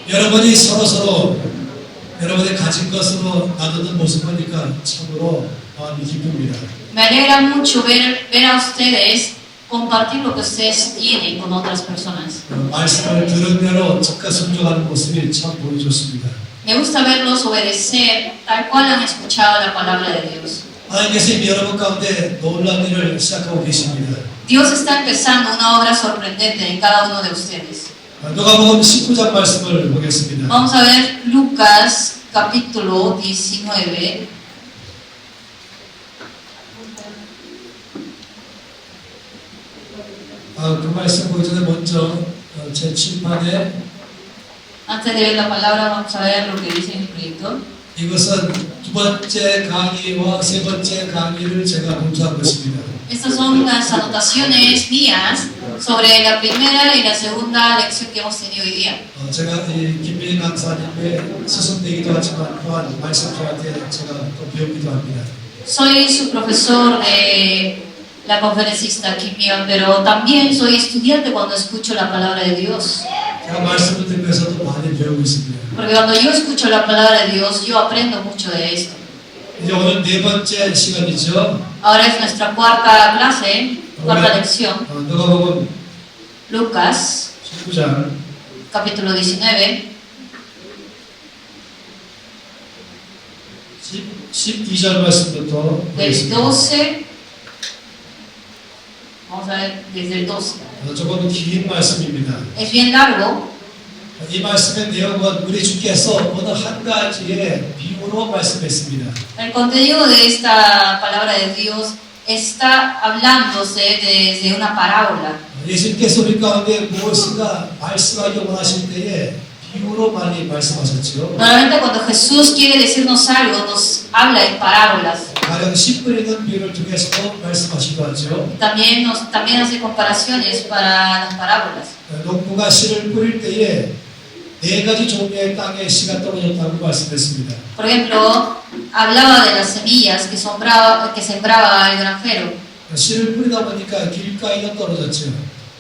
여러분이 서로 여러분의 가진 것으로 나누는 모습 보니까 참으로 마음이 기쁩니다. Me alegra mucho ver a ustedes compartir lo que ustedes tienen con otras personas. 말씀을 들은 대로 적극 순종하는 모습이 참 보기 좋습니다. Me gusta verlos obedecer tal cual han escuchado la palabra de Dios. 하나님께서 이미 여러분 가운데 놀라운 일을 시작하고 계십니다. Dios está empezando una obra sorprendente en cada uno de ustedes. 누가복음 19장 말씀을 보겠습니다. Vamos a ver Lucas capítulo 19. 그 말씀 보기 전에 먼저 제 칠판에 Antes de ver la palabra, vamos a ver lo que dice en el proyecto. 이것은 두 번째 강의와 세 번째 강의를 제가 공부한 것입니다. Estas son las anotaciones mías sobre la primera y la segunda lección que hemos tenido hoy día. 제가 이 김민희 강사님의 스승되기도 하지만 또한 말씀자한테 제가 또 배우기도 합니다. Soy su profesor de la conferencista Kim Myung, pero también soy estudiante cuando escucho la palabra de Dios. 제가 말씀을 들면서도 많이 배우고 있습니다. Porque cuando yo escucho la palabra de Dios, yo aprendo mucho de esto. 이제 오늘 네 번째 시간이죠. Ahora es nuestra cuarta clase, cuarta lección. 누가복음 Lucas, 19장 capítulo 19, 12절 말씀부터 del 보겠습니다. 12. Vamos a ver desde el 12. 조금 긴 말씀입니다. Es bien largo. 이 말씀의 내용은 우리 주께서 어느 한 가지의 비유로 말씀했습니다. El contenido de esta palabra de Dios está hablándose desde una parábola. 예수님께서 우리 가운데 무엇인가 말씀하기 원하실 때에 비유로 많이 말씀하셨죠. Normalmente cuando Jesús quiere decirnos algo, nos habla en parábolas. 가령 씨 뿌리는 비유를 통해서도 말씀하시기도 하죠. También hace comparaciones para las parábolas. 농부가 씨를 뿌릴 때에 네 가지 종류의 땅에 씨가 떨어졌다고 말씀했습니다. Por ejemplo, hablaba de las semillas que sembraba el granjero. 씨를 뿌리다 보니까 길가에는 떨어졌죠.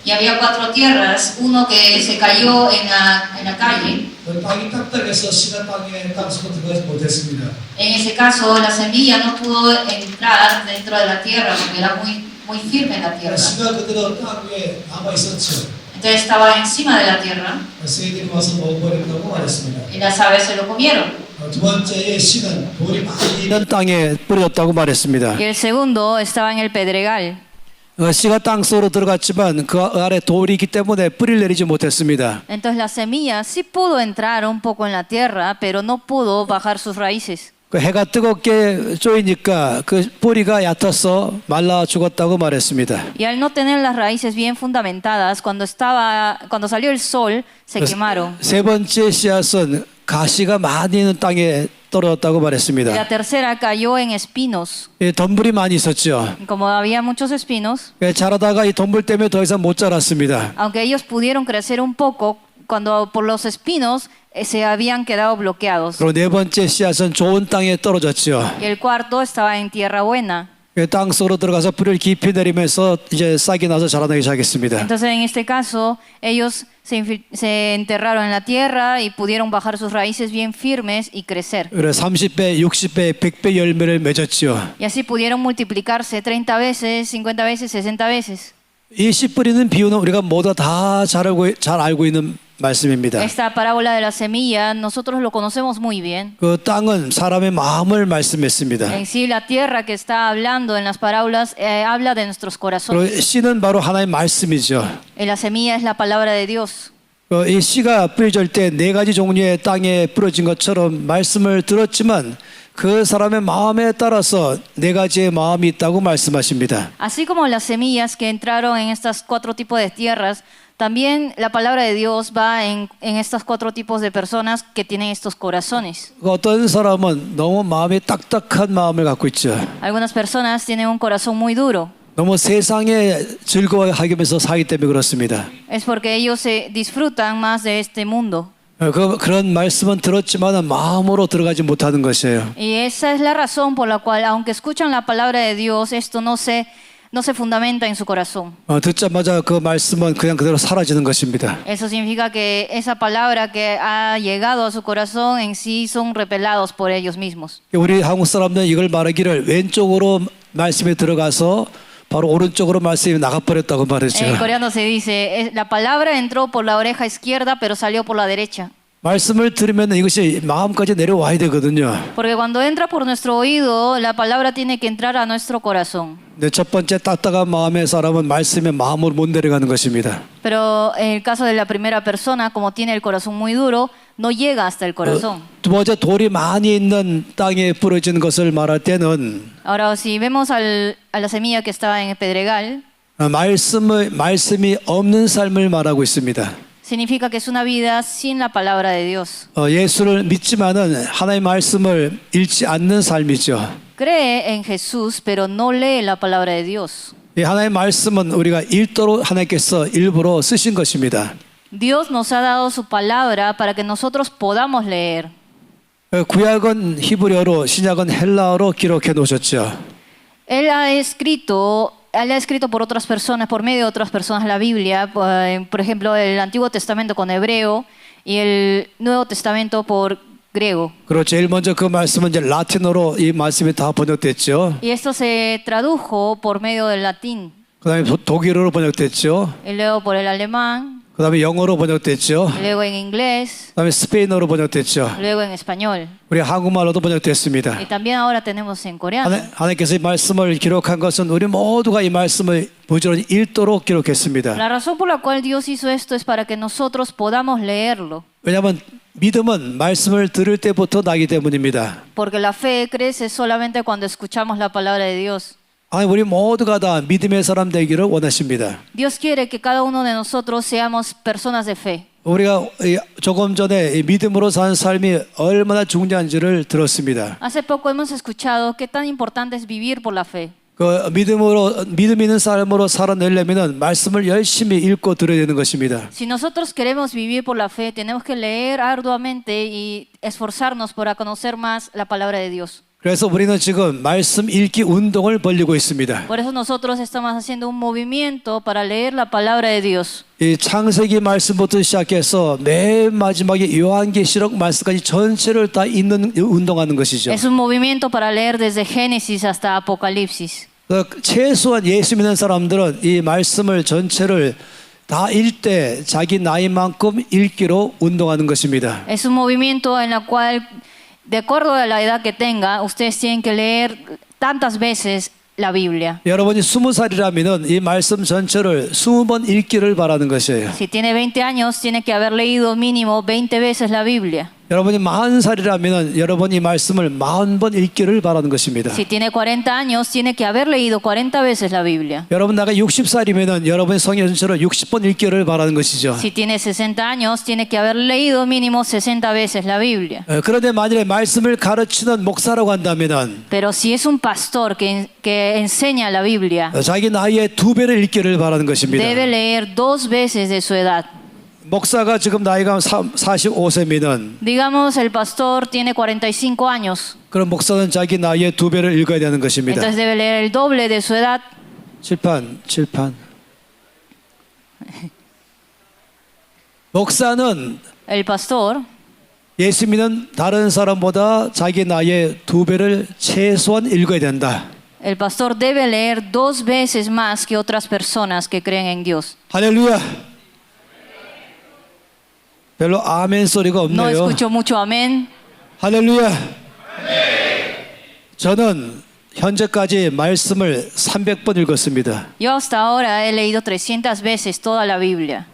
Y había 4 tierras, uno que se cayó en la calle. 땅이 딱딱해서 씨가 땅속으로 들어가지 못했습니다. En ese caso, la semilla no pudo entrar dentro de la tierra porque era muy firme en la tierra. 씨가 그대로 땅 위에 남아 있었죠. Entonces estaba encima de la tierra 새들이 와서 먹어버린다고 말했습니다. y las aves se lo comieron. 두 번째의 씨는 돌이 많이 있는 땅에 뿌려졌다고 말했습니다. Y el segundo estaba en el pedregal. 씨가 땅 속으로 들어갔지만 그 아래 돌이 있기 때문에 뿌리를 내리지 못했습니다. Entonces la semilla sí pudo entrar un poco en la tierra, pero no pudo bajar sus raíces. 그 해가 뜨겁게 쪼이니까 그 뿌리가 얕아서 말라 죽었다고 말했습니다. Y al no tener las raíces bien fundamentadas, cuando salió el sol, se quemaron. 세 번째 씨앗은 가시가 많이 있는 땅에 떨어졌다고 말했습니다. La tercera cayó en espinos. 덤불이 많이 있었죠. Como había muchos espinos, 자라다가 이 덤불 때문에 더 이상 못 자랐습니다. aunque ellos pudieron crecer un poco, cuando por los espinos se habían quedado bloqueados. 그리고 네 번째 씨앗은 좋은 땅에 떨어졌죠. Y el cuarto estaba en tierra buena. 땅 속으로 들어가서 뿌리를 깊이 내리면서 이제 싹이 나서 자라나기 시작했습니다. Entonces en este caso ellos se enterraron en la tierra y pudieron bajar sus raíces bien firmes y crecer. 그래 30배, 60배, 100배 열매를 맺었죠. Y así pudieron multiplicarse 30 veces, 50 veces, 60 veces. 이 씨 뿌리는 비유는 우리가 모두 다 잘 알고 있는 말씀입니다. Esta parábola de la semilla nosotros lo conocemos muy bien. 그 땅은 사람의 마음을 말씀했습니다. En sí la tierra que está hablando en las parábolas habla de nuestros corazones. 그리고 씨는 바로 하나의 말씀이죠. Y la semilla es la palabra de Dios. 이 씨가 뿌려질 때 네 가지 종류의 땅에 뿌려진 것처럼 말씀을 들었지만 그 사람의 마음에 따라서 네 가지의 마음이 있다고 말씀하십니다. Así como las semillas que entraron en estas 4 tipos de tierras, también la palabra de Dios va en estos 4 tipos de personas que tienen estos corazones. 어떤 사람은 너무 마음이 딱딱한 마음을 갖고 있죠. Algunas personas tienen un corazón muy duro. 너무 세상에 즐거워하면서 살기 때문에 그렇습니다. Es porque ellos se disfrutan más de este mundo. 그런 말씀은 들었지만 마음으로 들어가지 못하는 것이에요. Y esa es la razón por la cual, aunque escuchan la palabra de Dios, esto no se no se fundamenta en su corazón. 듣자마자 그 말씀은 그냥 그대로 사라지는 것입니다. Eso significa que esa palabra que ha llegado a su corazón en sí son repelados por ellos mismos. 우리 한국 사람들은 이걸 말하기를 왼쪽으로 말씀이 들어가서 바로 오른쪽으로 말씀이 나가버렸다고 말했죠. En coreano se dice, la palabra entró por la oreja izquierda pero salió por la derecha. 말씀을 들으면 이것이 마음까지 내려와야 되거든요. Porque cuando entra por nuestro oído, la palabra tiene que entrar a nuestro corazón. 네, 첫 번째 딱딱한 마음의 사람은 말씀에 마음으로 못 내려가는 것입니다. Pero en el caso de la primera persona, como tiene el corazón muy duro, no llega hasta el corazón. 두 번째 돌이 많이 있는 땅에 부러진 것을 말할 때는 Ahora, si vemos a la semilla que estaba en el pedregal, 말씀이 없는 삶을 말하고 있습니다. significa que es una vida sin la palabra de Dios. 예수를 믿지만은 하나님의 말씀을 읽지 않는 삶이죠. Cree en Jesús, pero no lee la palabra de Dios. 이 하나님의 말씀은 우리가 읽도록 하나님께서 일부러 쓰신 것입니다. Dios nos ha dado su palabra para que nosotros podamos leer. 구약은 히브리어로, 신약은 헬라어로 기록해 놓으셨죠. Él ha escrito por otras personas, por medio de otras personas la Biblia, por ejemplo, el Antiguo Testamento con hebreo y el Nuevo Testamento por griego. 그리고 제일 먼저 그 말씀은 이제 라틴어로 이 말씀이 다 번역됐죠. Y esto se tradujo por medio del latín, 그다음에 독일어로 번역됐죠. y luego por el alemán, 그다음에 영어로 번역됐죠. y luego en inglés, 그다음에 스페인어로 번역됐죠. luego en español. 우리 한국말로도 번역됐습니다. Y también ahora tenemos en coreano. 하나님께서 이 말씀을 기록한 것은 우리 모두가 이 말씀을 부지런히 읽도록 기록했습니다. La razón por la cual Dios hizo esto es para que nosotros podamos leerlo. 왜냐하면 믿음은 말씀을 들을 때부터 나기 때문입니다. Porque la fe crece solamente cuando escuchamos la palabra de Dios. 하나님 우리 모두가 다 믿음의 사람 되기를 원하십니다. Dios quiere que cada uno de nosotros seamos personas de fe. 우리가 조금 전에 이 믿음으로 사는 삶이 얼마나 중요한지를 들었습니다. Hace poco hemos escuchado qué tan importante es vivir por la fe. 그 믿음 있는 삶으로 살아내려면 말씀을 열심히 읽고 들어야 되는 것입니다. Si nosotros queremos vivir por la fe, tenemos que leer arduamente y esforzarnos para conocer más la palabra de Dios. 그래서 우리는 지금 말씀 읽기 운동을 벌이고 있습니다. Por eso nosotros estamos haciendo un movimiento para leer la palabra de Dios. 이 창세기 말씀부터 시작해서 맨 마지막에 요한계시록 말씀까지 전체를 다 읽는 운동하는 것이죠. Es un movimiento para leer desde Génesis hasta Apocalipsis. 최소한 예수 믿는 사람들은 이 말씀을 전체를 다 읽되 자기 나이만큼 읽기로 운동하는 것입니다. Es un movimiento en el cual, de acuerdo a la edad que tenga, ustedes tienen que leer tantas veces la Biblia. 여러분이 20살이라면 이 말씀 전체를 20번 읽기를 바라는 것이에요. Si tiene 20 años, tiene que haber leído mínimo 20 veces la Biblia. 여러분이 40살이라면 여러분이 이 말씀을 40번 읽기를 바라는 것입니다. Si tiene 40 años, tiene que haber leído 40 veces la Biblia. 여러분 나가 60살이면 여러분이 성경 전체를 60번 읽기를 바라는 것이죠. Si tiene 60 años, tiene que haber leído mínimo 60 veces la Biblia. 그런데 만약에 말씀을 가르치는 목사라고 한다면 Pero si es un pastor que enseña la Biblia, 자기 나이의 2배를 읽기를 바라는 것입니다. debe leer 2 veces de su edad. 목사가 지금 나이가 45세면 Digamos, el pastor tiene 45 años, 그럼 목사는 자기 나이의 2배를 읽어야 되는 것입니다. entonces debe leer el doble de su edad. 칠판. 목사는 El pastor 예수 믿는 다른 사람보다 자기 나이의 2배를 최소한 읽어야 된다. El pastor debe leer 2 veces más que otras personas que creen en Dios. 할렐루야. 별로 아멘 소리가 No 없네요. escucho mucho amén. 할렐루야. 저는 현재까지 말씀을 300번 읽었습니다. Yo hasta ahora he leído 300 veces toda la Biblia.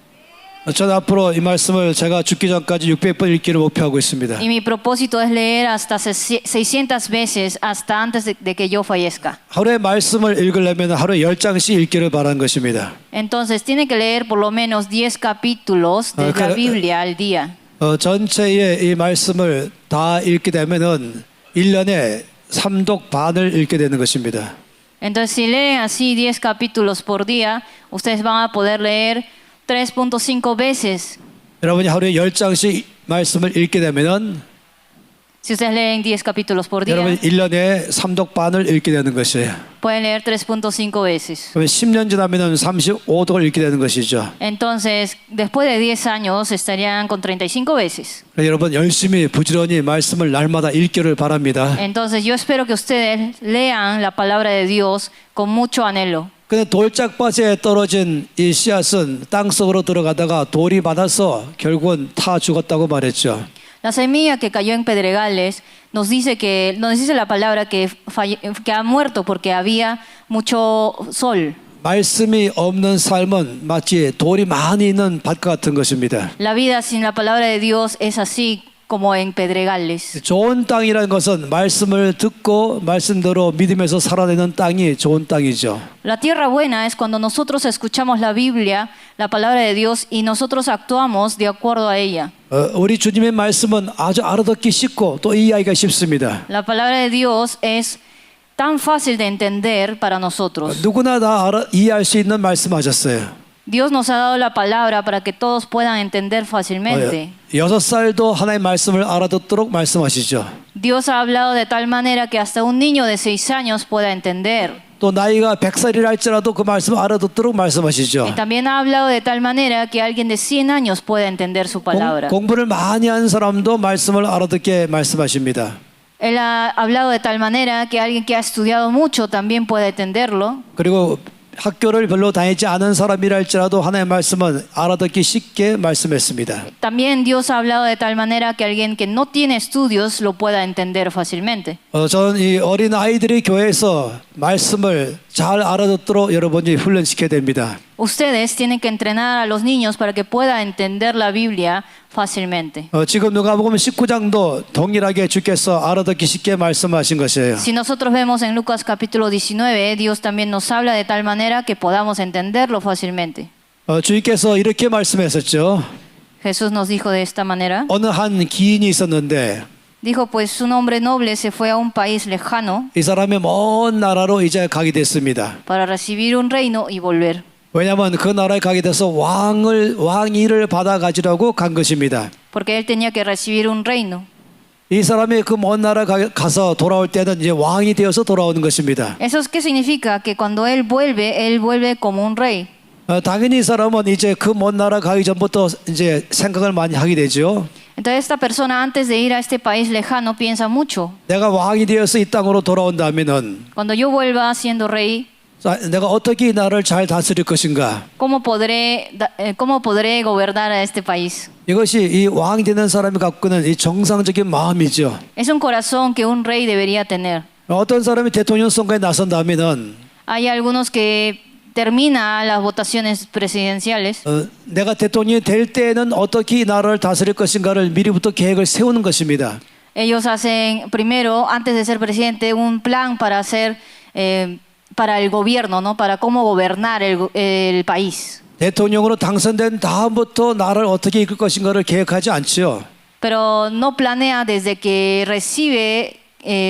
저는 앞으로 이 말씀을 제가 죽기 전까지 600번 읽기를 목표하고 있습니다. Y mi propósito es leer hasta 600 veces hasta antes de que yo fallezca. 하루에 말씀을 읽으려면 하루에 10장씩 읽기를 바라는 것입니다. Entonces tiene que leer por lo menos 10 capítulos de la Biblia al día. 전체의 이 말씀을 다 읽게 되면은 1년에 3독 반을 읽게 되는 것입니다. Entonces si leen así 10 capítulos por día, ustedes van a poder leer 3.5 veces. 여러분이 하루에 10장씩 말씀을 읽게 되면은 Si ustedes leen 10 capítulos por día, 여러분 1년에 삼독반을 읽게 되는 것이에요. pueden leer 3.5 veces. 그러면 10년 지나면 35독을 읽게 되는 것이죠. Entonces, después de 10 años estarían con 35 veces. 그래서 여러분 열심히 부지런히 말씀을 날마다 읽기를 바랍니다. Entonces, yo espero que ustedes lean la palabra de Dios con mucho anhelo. 근데 돌짝밭에 떨어진 이 씨앗은 땅속으로 들어가다가 돌이 많아서 결국은 타 죽었다고 말했죠. La semilla que cayó en pedregales nos dice la palabra que ha muerto porque había mucho sol. 말씀이 없는 삶은 마치 돌이 많이 있는 밭과 같은 것입니다. La vida sin la palabra de Dios es así como en pedregales. 좋은 땅이라는 것은 말씀을 듣고 말씀대로 믿음에서 살아내는 땅이 좋은 땅이죠. La tierra buena es cuando nosotros escuchamos la Biblia, la palabra de Dios, y nosotros actuamos de acuerdo a ella. 우리 주님의 말씀은 아주 알아듣기 쉽고 또 이해하기가 쉽습니다. La palabra de Dios es tan fácil de entender para nosotros. 누구나 다 이해할 수 있는 말씀하셨어요. Dios nos ha dado la palabra para que todos puedan entender fácilmente. 6살도 하나님의 말씀을 알아듣도록 말씀하시죠. Dios ha hablado de tal manera que hasta un niño de 6 años pueda entender. 또 나이가 100살이라 할지라도 그 말씀을 알아듣도록 말씀하시죠. Y también ha hablado de tal manera que alguien de 100 años pueda entender su palabra. 공부를 많이 한 사람도 말씀을 알아듣게 말씀하십니다. Él ha hablado de tal manera que alguien que ha estudiado mucho también puede entenderlo. 그리고 학교를 별로 다니지 않은 사람이라 할지라도 하나님의 말씀은 알아듣기 쉽게 말씀했습니다. También Dios ha hablado de tal manera que alguien que no tiene estudios lo pueda entender fácilmente. 저는 이 어린 아이들이 교회에서 말씀을 잘 알아듣도록 여러분이 훈련시켜야 됩니다. Ustedes tienen que entrenar a los niños para que puedan entender la Biblia fácilmente. 지금 누가복음 19장도 동일하게 주께서 알아듣기 쉽게 말씀하신 것이에요. Si nosotros vemos en Lucas capítulo 19, Dios también nos habla de tal manera que podamos entenderlo fácilmente. 주님께서 이렇게 말씀하셨죠. Jesús nos dijo de esta manera. 어느 한 기인이 있었는데 Dijo, pues un hombre noble se fue a un país lejano 이 사람이 먼 나라로 이제 가게 됐습니다. para recibir un reino y volver. 왜냐하면 그 나라에 가게 돼서 왕위를 받아 가지려고 간 것입니다. Porque él tenía que recibir un reino. 이 사람이 그 먼 나라 가서 돌아올 때는 이제 왕이 되어서 돌아오는 것입니다. ¿Eso qué significa? Que cuando él vuelve como un rey. 당연히 이 사람은 이제 그 먼 나라 가기 전부터 이제 생각을 많이 하게 되죠. Entonces esta persona antes de ir a este país lejano piensa mucho. 내가 왕이 되어서 이 땅으로 돌아온다면은 Cuando yo vuelva siendo rey, 내가 어떻게 이 나라를 잘 다스릴 것인가? ¿cómo podré gobernar a este país? 이것이 이 왕이 되는 사람이 갖고 있는 이 정상적인 마음이죠. Es un corazón que un rey debería tener. 어떤 사람이 대통령 선거에 나선다면은 Hay algunos que termina las votaciones presidenciales. 내가 대통령이 될 때에는 어떻게 이 나라를 다스릴 것인가를 미리부터 계획을 세우는 것입니다. Ellos hacen primero, antes de ser presidente, un plan para hacer para el gobierno, ¿no? Para cómo gobernar el país. 대통령으로 당선된 다음부터 나라를 어떻게 이끌 것인가를 계획하지 않지요. Pero no planea desde que recibe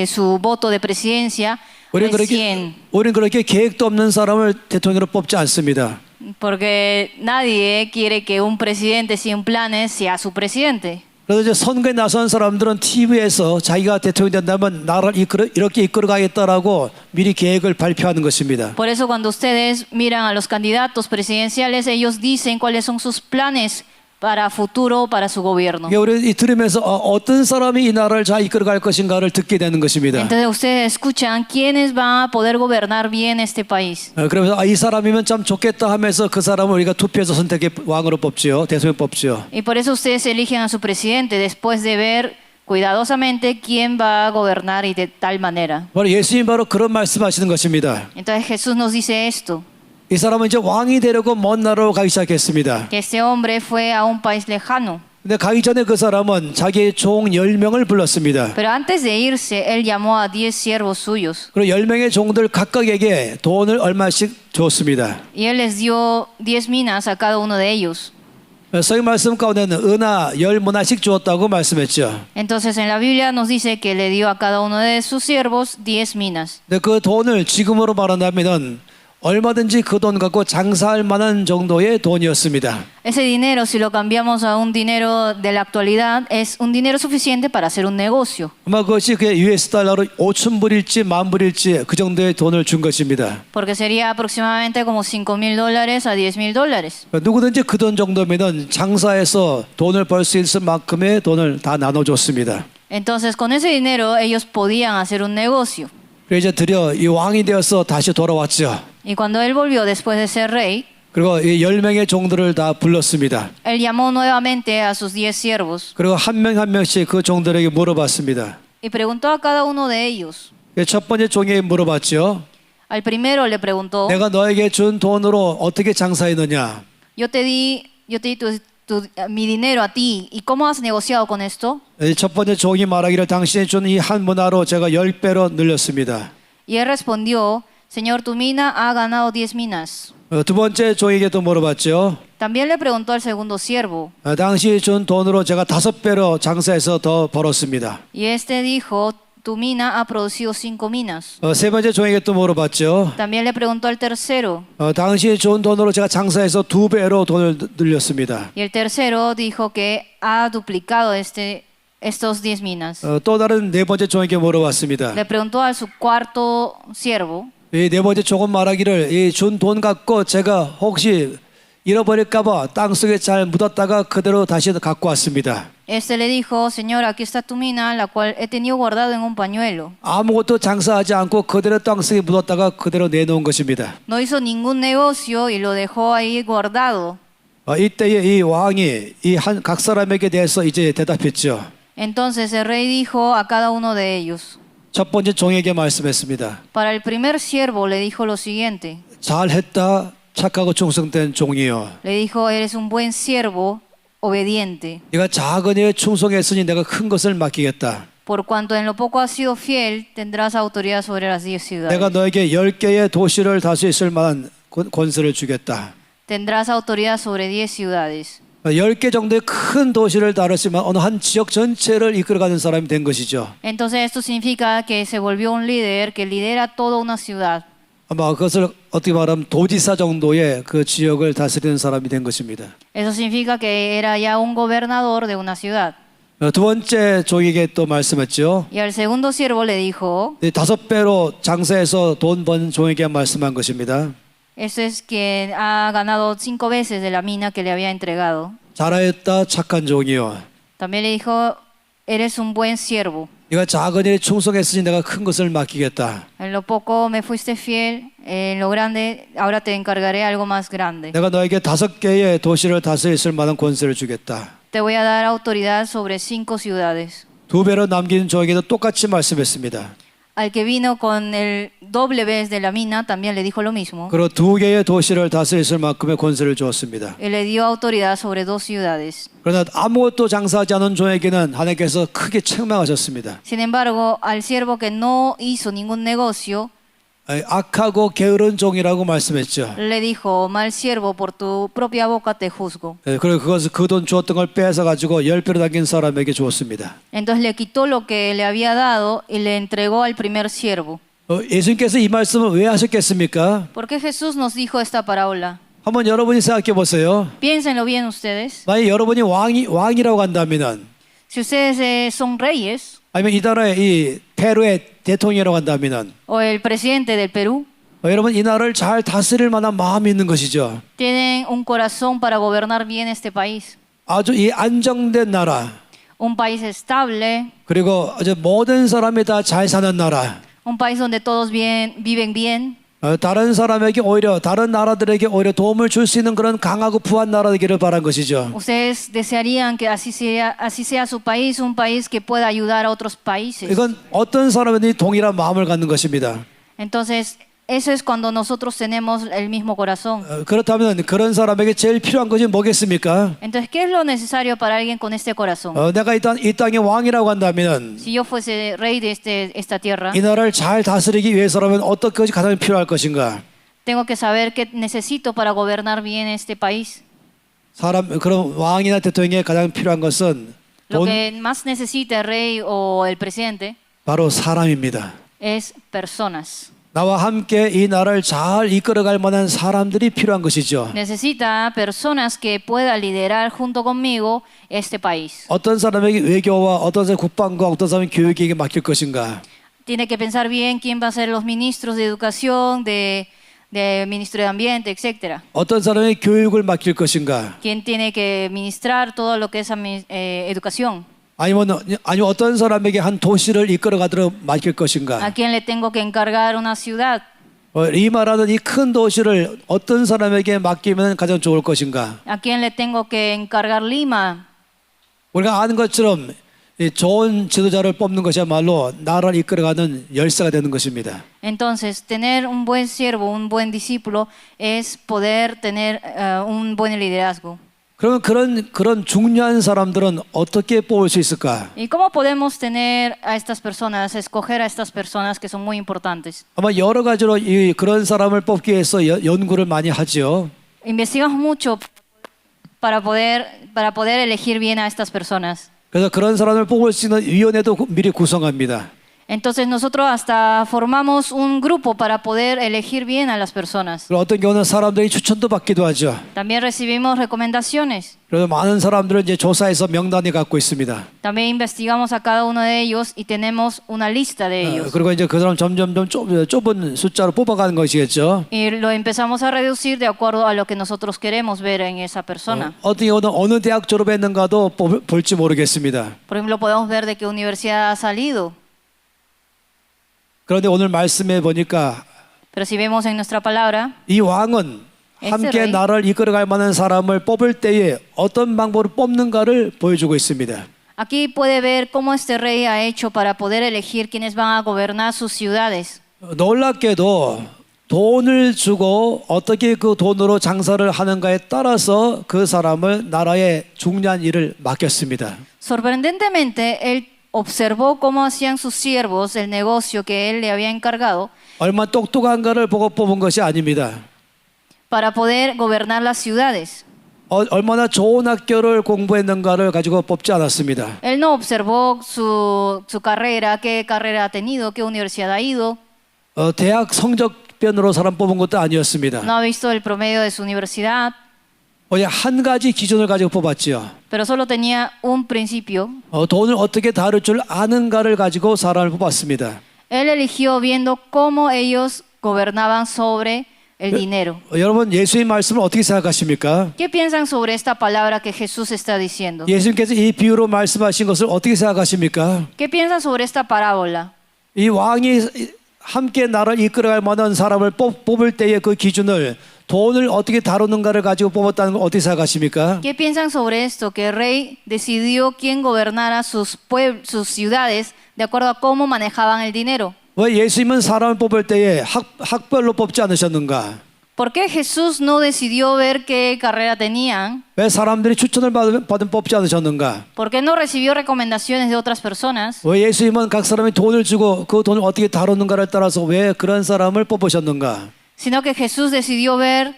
su voto de presidencia recién. 우리는 그렇게 계획도 없는 사람을 대통령으로 뽑지 않습니다. Porque nadie quiere que un presidente sin planes sea su presidente. 그래서 이제 선거에 나선 사람들은 TV에서 자기가 대통령이 된다면 나라를 이렇게 이끌어가겠다라고 미리 계획을 발표하는 것입니다. Por eso cuando ustedes miran a los candidatos presidenciales, ellos dicen cuáles son sus planes para futuro, para su gobierno. 우리 들으면서 어떤 사람이 이 나라를 잘 이끌어갈 것인가를 듣게 되는 것입니다. Entonces ustedes escuchan quiénes van a poder gobernar bien este país. 그러면서 이 사람이면 참 좋겠다 하면서 그 사람을 우리가 투표해서 선택해 왕으로 뽑지요. 대통령 뽑지요. Y por eso ustedes eligen a su presidente después de ver cuidadosamente quién va a gobernar y de tal manera. 바로 예수님 바로 그런 말씀하시는 것입니다. Entonces Jesús nos dice esto, 이 사람은 이제 왕이 되려고 먼 나라로 가기 시작했습니다. que este hombre fue a un país lejano. 근데 가기 전에 그 사람은 자기의 종 10명을 불렀습니다. Pero antes de irse, él llamó a 10 siervos suyos. 그리고 10명의 종들 각각에게 돈을 얼마씩 줬습니다. Y él les dio 10 minas a cada uno de ellos. 성경 말씀 가운데는 은하 10문화씩 주었다고 말씀했죠. Entonces en la Biblia nos dice que le dio a cada uno de sus siervos 10 minas. 근데 그 돈을 지금으로 말한다면은 얼마든지 그 돈 갖고 장사할 만한 정도의 돈이었습니다. Ese dinero, si lo cambiamos a un dinero de la actualidad, es un dinero suficiente para hacer un negocio. 아마 그것이 그 US 달러로 5천 불일지 만 불일지 그 정도의 돈을 준 것입니다. Porque sería aproximadamente como $5,000 a $10,000. 누구든지 그 돈 정도면은 장사해서 돈을 벌 수 있을 만큼의 돈을 다 나눠줬습니다. Entonces, con ese dinero ellos podían hacer un negocio. 그래서 드디어 이 왕이 되어서 다시 돌아왔죠. Y cuando él volvió después de ser rey, 그리고 이 10명의 종들을 다 불렀습니다. él llamó nuevamente a sus 10 siervos 그리고 한 명 한 명씩 그 종들에게 물어봤습니다. y preguntó a cada uno de ellos. 첫 번째 종에게 물어봤죠. Al primero le preguntó, 내가 너에게 준 돈으로 어떻게 장사했느냐? yo te di mi dinero a ti, ¿y cómo has negociado con esto? 첫 번째 종이 말하기를 당신이 준 이 한 문화로 제가 10배로 늘렸습니다. Y él respondió, Señor, tu mina ha ganado 10 minas. 두 번째 종에게 또 물어봤죠. También le preguntó al segundo siervo, 당신이 준 돈으로 제가 5배로 장사해서 더 벌었습니다. y este dijo, tu mina ha producido 5 minas. 세 번째 종에게 또 물어봤죠. También le preguntó al tercero, 당신이 준 돈으로 제가 장사해서 2배로 돈을 늘렸습니다. y el tercero dijo que ha duplicado estos 10 minas. 또 다른 네 번째 종에게 물어봤습니다. Le preguntó a su cuarto siervo, 이 네 번째 종은 말하기를 이 준 돈 갖고 제가 혹시 잃어버릴까봐 땅 속에 잘 묻었다가 그대로 다시 갖고 왔습니다. este le dijo, Señor, aquí está tu mina, la cual he tenido guardado en un pañuelo. 아무것도 장사하지 않고 그대로 땅 속에 묻었다가 그대로 내놓은 것입니다. No hizo ningún negocio y lo dejó ahí guardado. 이때에 이 왕이 이 한 각 사람에게 대해서 이제 대답했죠. Entonces el rey dijo a cada uno de ellos. 첫 번째 종에게 말씀했습니다. Para el primer siervo le dijo lo siguiente. 잘했다, 착하고 충성된 종이요. Le dijo, eres un buen siervo, obediente. 네가 작은 일에 충성했으니 내가 큰 것을 맡기겠다. Por cuanto en lo poco has sido fiel, tendrás autoridad sobre las 10 ciudades. 내가 너에게 10개의 도시를 다스릴 만한 권세를 주겠다. Tendrás autoridad sobre 10 ciudades. 10개 정도의 큰 도시를 다뤘지만 어느 한 지역 전체를 이끌어가는 사람이 된 것이죠. Entonces esto significa que se volvió un líder que lidera toda una ciudad. 아마 그것을 어떻게 말하면 도지사 정도의 그 지역을 다스리는 사람이 된 것입니다. Eso significa que era ya un gobernador de una ciudad. 두 번째 종에게 또 말씀했죠. Y al segundo siervo le dijo, 5배로 장사해서 돈 번 종에게 말씀한 것입니다. esto es que ha ganado 5 veces de la mina que le había entregado. 잘하였다, 착한 종이요. También le dijo, eres un buen siervo. 네가 작은 일에 충성했으니 내가 큰 것을 맡기겠다. En lo poco me fuiste fiel, en lo grande ahora te encargaré algo más grande. 내가 너에게 5개의 도시를 다스릴 만한 권세를 주겠다. Te voy a dar autoridad sobre 5 ciudades. 2배로 남긴 종에게도 똑같이 말씀했습니다. Al que vino con el doble vez de la mina también le dijo lo mismo. 그리고 2개의 도시를 다스릴 만큼의 권세를 주었습니다. Y le dio autoridad sobre 2 ciudades. 그러나 아무것도 장사하지 않은 종에게는 하나님께서 크게 책망하셨습니다. Sin embargo, al siervo que no hizo ningún negocio, 악하고 게으른 종이라고 말씀했죠. le dijo, mal siervo, por tu propia boca te juzgo. 그리고 그것을 그 돈 주었던 걸 빼앗아 가지고 10배로 남긴 사람에게 주었습니다. Entonces le quitó lo que le había dado y le entregó al primer siervo. 예수님께서 이 말씀을 왜 ha셨겠습니까? ¿Por qué Jesús nos dijo esta parábola? 한번 여러분이 생각해 보세요. Piénsenlo bien ustedes. 만약 여러분이 왕이라고 한다면, Si ustedes son reyes 아니면 이 나라의 이 페루의 대통령이라고 한다면, o el presidente del Perú, 여러분 이 나라를 잘 다스릴 만한 마음이 있는 것이죠. tienen un corazón para gobernar bien este país. 아주 이 안정된 나라, Un país estable, 그리고 아주 모든 사람이 다 잘 사는 나라. un país donde todos viven bien. 다른 사람에게 오히려 다른 나라들에게 오히려 도움을 줄 수 있는 그런 강하고 부한 나라 되기를 바란 것이죠. Ustedes desearían que así sea su país, un país que pueda ayudar a otros países. 이건 어떤 사람이든 동일한 마음을 갖는 것입니다. Entonces, eso es cuando nosotros tenemos el mismo corazón. 그렇다면 그런 사람에게 제일 필요한 것이 뭐겠습니까? Entonces, ¿qué es lo necesario para alguien con este corazón? 내가 이 땅의 왕이라고 한다면 Si yo fuese rey de esta tierra, 이 나라를 잘 다스리기 위해서라면 어떤 것이 가장 필요할 것인가? tengo que saber qué necesito para gobernar bien este país. 그런 왕이나 대통령에 가장 필요한 것은 Lo que más necesita el rey o el presidente 바로 사람입니다. es personas. 나와 함께 이 나라를 잘 이끌어갈 만한 사람들이 필요한 것이죠. Necesita personas que puedan liderar junto conmigo este país. 어떤 사람에게 외교와 어떤 사람이 국방과 어떤 사람이 교육에게 맡길 것인가. Tiene que pensar bien quién va a ser los ministros de educación, de ministro de ambiente, etcétera. 어떤 사람이 교육을 맡길 것인가. Quién tiene que ministrar todo lo que es educación. 아니면 어떤 사람에게 한 도시를 이끌어가도록 맡길 것인가. ¿A quién le tengo que encargar una ciudad? 이 말하는 이 큰 도시를 어떤 사람에게 맡기면 가장 좋을 것인가. ¿A quién le tengo que encargar Lima? 우리가 아는 것처럼 이 좋은 지도자를 뽑는 것이야말로 나라를 이끌어가는 열쇠가 되는 것입니다. Entonces, tener un buen siervo, un buen discípulo, es poder tener un buen liderazgo. 그러면 그런 중요한 사람들은 어떻게 뽑을 수 있을까? ¿Y cómo podemos tener a estas personas, escoger a estas personas que son muy importantes? 아마 여러 가지로 그런 사람을 뽑기 위해서 연구를 많이 하죠. Investigamos mucho para poder elegir bien a estas personas. 그래서 그런 사람을 뽑을 수 있는 위원회도 미리 구성합니다. Entonces nosotros hasta formamos un grupo para poder elegir bien a las personas. 그리고 어떤 경우는 사람들이 추천도 받기도 하죠. También recibimos recomendaciones. 그래서 많은 사람들을 이제 조사해서 명단에 갖고 있습니다. También investigamos a cada uno de ellos y tenemos una lista de ellos. 그리고 이제 그 사람 점점 좁은 숫자로 뽑아가는 것이겠죠. Y lo empezamos a reducir de acuerdo a lo que nosotros queremos ver en esa persona. 어떤 경우는 어느 대학 졸업했는가도 볼지 모르겠습니다. Por ejemplo, podemos ver de qué universidad ha salido. 그런데 오늘 말씀해 보니까 Pero si vemos en nuestra palabra, 이 왕은 함께 rey. 나라를 이끌어갈 만한 사람을 뽑을 때에 어떤 방법으로 뽑는가를 보여주고 있습니다. aquí puede ver cómo este rey ha hecho para poder elegir quiénes van a gobernar sus ciudades. 놀랍게도 돈을 주고 어떻게 그 돈으로 장사를 하는가에 따라서 그 사람을 나라의 중요한 일을 맡겼습니다. Sorprendentemente, él observó cómo hacían sus siervos el negocio que él le había encargado 얼마나 똑똑한가를 보고 뽑은 것이 아닙니다. para poder gobernar las ciudades. 얼마나 좋은 학교를 공부했는가를 가지고 뽑지 않았습니다. Él no observó su carrera, qué carrera ha tenido, qué universidad ha ido. 대학 성적변으로 사람 뽑은 것도 아니었습니다. No ha visto el promedio de su universidad, 그냥 한 가지 기준을 가지고 뽑았지요. pero solo tenía un principio. 돈을 어떻게 다룰 줄 아는가를 가지고 사람을 뽑았습니다. Él eligió viendo cómo ellos gobernaban sobre el dinero. 여러분 예수의 말씀을 어떻게 생각하십니까? ¿Qué piensan sobre esta palabra que Jesús está diciendo? 예수님께서 이 비유로 말씀하신 것을 어떻게 생각하십니까? ¿Qué piensan sobre esta parábola? 이 왕이 함께 나라를 이끌어갈 만한 사람을 뽑을 때의 그 기준을 돈을 어떻게 다루는가를 가지고 뽑았다는 걸 어떻게 생각하십니까? ¿Qué piensan sobre esto? Que el rey decidió quién gobernara sus ciudades de acuerdo a cómo manejaban el dinero. 왜 예수님은 사람을 뽑을 때에 학벌로 뽑지 않으셨는가? ¿Por qué Jesús no decidió ver qué carrera tenían? 왜 사람들이 추천을 받은 뽑지 않으셨는가? ¿Por qué no recibió recomendaciones de otras personas? 왜 예수님은 각 사람이 돈을 주고 그 돈을 어떻게 다루는가를 따라서 왜 그런 사람을 뽑으셨는가? Sino que Jesús decidió ver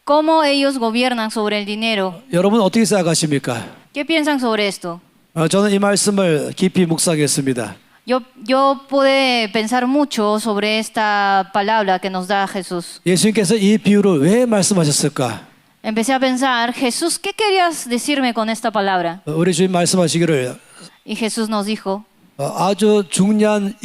cómo ellos gobiernan sobre el dinero. 여러분 어떻게 생각하십니까? ¿Qué piensan sobre esto? 저는 이 말씀을 깊이 묵상했습니다. Yo pude pensar mucho sobre esta palabra que nos da Jesús. 예수님께서 이 비유를 왜 말씀하셨을까? Empecé a pensar, Jesús, ¿qué querías decirme con esta palabra? 우리 주님 말씀하시기를 Y Jesús nos dijo, 아주 중요한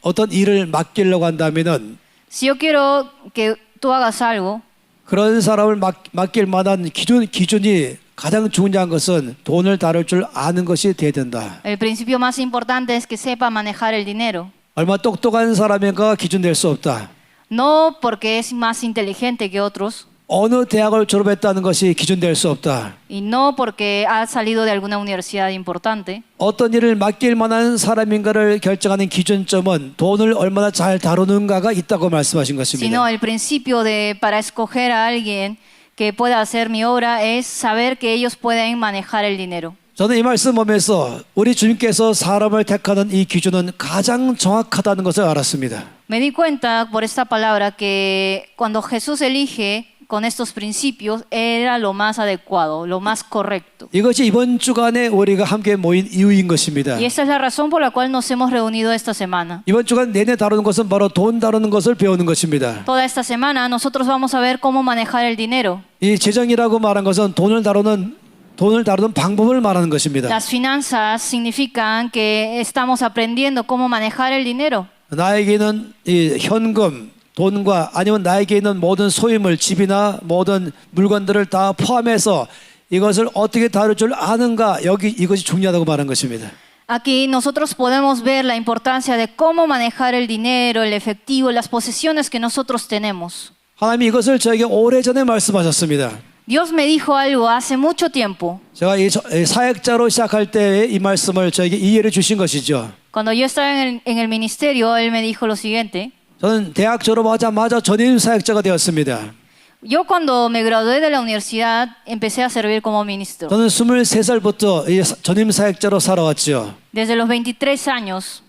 어떤 일을 맡기려고 한다면은 si yo quiero que tú hagas algo, 그런 사람을 맡길 만한 기준이 가장 중요한 것은 돈을 다룰 줄 아는 것이 돼야 된다. el principio más importante es que sepa manejar el dinero. 얼마나 똑똑한 사람인가가 기준 될 수 없다. No porque es más inteligente que otros, 어느 대학을 졸업했다는 것이 기준 될 수 없다. y no porque ha salido de alguna universidad importante, 어떤 일을 맡길 만한 사람인가를 결정하는 기준점은 돈을 얼마나 잘 다루는가가 있다고 말씀하신 것입니다. sino el principio para escoger a alguien que pueda hacer mi obra es saber que ellos pueden manejar el dinero. 저는 이 말씀 보면서 우리 주님께서 사람을 택하는 이 기준은 가장 정확하다는 것을 알았습니다. Me di cuenta por esta palabra que cuando Jesús elige con estos principios era lo más adecuado, lo más correcto. 이것이 이번 주간에 우리가 함께 모인 이유인 것입니다. Y esta es la razón por la cual nos hemos reunido esta semana. 이번 주간 내내 다루는 것은 바로 돈 다루는 것을 배우는 것입니다. Toda esta semana nosotros vamos a ver cómo manejar el dinero. 이 재정이라고 말한 것은 돈을 다루는 방법을 말하는 것입니다. Las finanzas significan que estamos aprendiendo cómo manejar el dinero. 나에게 있는 이 현금, 돈과 아니면 나에게 있는 모든 소유물, 집이나 모든 물건들을 다 포함해서 이것을 어떻게 다룰 줄 아는가, 이것이 중요하다고 말한 것입니다. Aquí nosotros podemos ver la importancia de cómo manejar el dinero, el efectivo, las posesiones que nosotros tenemos. 하나님이 이것을 저에게 오래전에 말씀하셨습니다. Dios me dijo algo hace mucho tiempo. 제가 이 사역자로 시작할 때 이 말씀을 저에게 이해를 주신 것이죠. Cuando yo estaba en el ministerio, Él me dijo lo siguiente. 저는 대학 졸업하자마자 전임 사역자가 되었습니다. Yo cuando me gradué de la universidad empecé a servir como ministro. 저는 23살부터 전임 사역자로 살아왔죠. Desde los 23 años.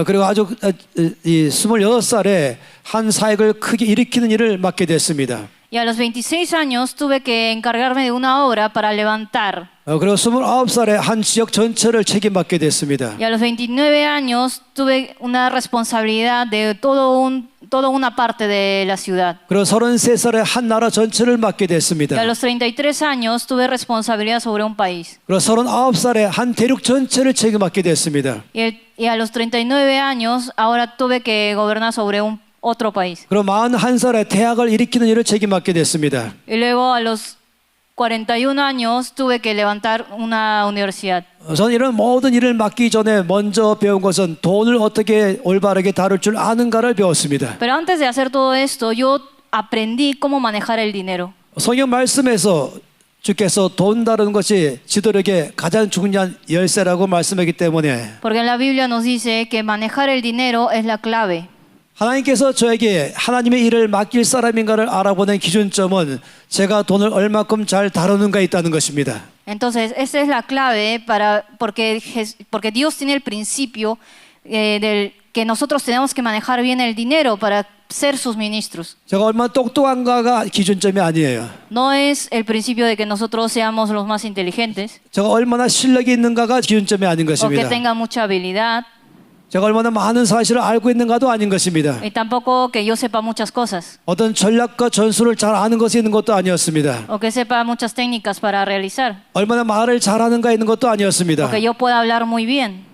그리고 아주 26살에 한 사역을 크게 일으키는 일을 맡게 됐습니다. Y a los 26 años tuve que encargarme de una obra para levantar. 그리고 29살에 한 지역 전체를 책임받게 됐습니다. Y a los 29 años tuve una responsabilidad de toda una parte de la ciudad. 그리고 33살에 한 나라 전체를 맡게 Y 됐습니다. a los 33 años tuve responsabilidad sobre un país. 그리고 39살에 한 대륙 전체를 책임받게 됐습니다. Y a los 39 años ahora tuve que gobernar sobre otro país. 그리고 41살에 대학을 일으키는 일을 책임받게 됐습니다. Y luego a los 41 años tuve que levantar una universidad. 저는 이런 모든 일을 맡기 전에 먼저 배운 것은 돈을 어떻게 올바르게 다룰 줄 아는가를 배웠습니다. Pero antes de hacer todo esto, yo aprendí cómo manejar el dinero. 성경 말씀에서 주께서 돈 다루는 것이 지도력의 가장 중요한 열쇠라고 말씀하기 때문에 Porque en la Biblia nos dice que manejar el dinero es la clave. 하나님께서 저에게 하나님의 일을 맡길 사람인가를 알아보는 기준점은 제가 돈을 얼마큼 잘 다루는가에 있다는 것입니다. Entonces, esa es la clave porque Dios tiene el principio del que nosotros tenemos que manejar bien el dinero para ser sus ministros. 제가 얼마나 똑똑한가가 기준점이 아니에요. No es el principio de que nosotros seamos los más inteligentes 제가 얼마나 실력이 있는가가 기준점이 아닌 o que 것입니다. tenga mucha habilidad 제가 얼마나 많은 사실을 알고 있는가도 아닌 것입니다. y tampoco que yo sepa muchas cosas 어떤 전략과 전술을 잘 아는 것이 있는 것도 아니었습니다. o que sepa muchas técnicas para realizar 얼마나 말을 잘하는가 있는 것도 아니었습니다. o que yo pueda hablar muy bien.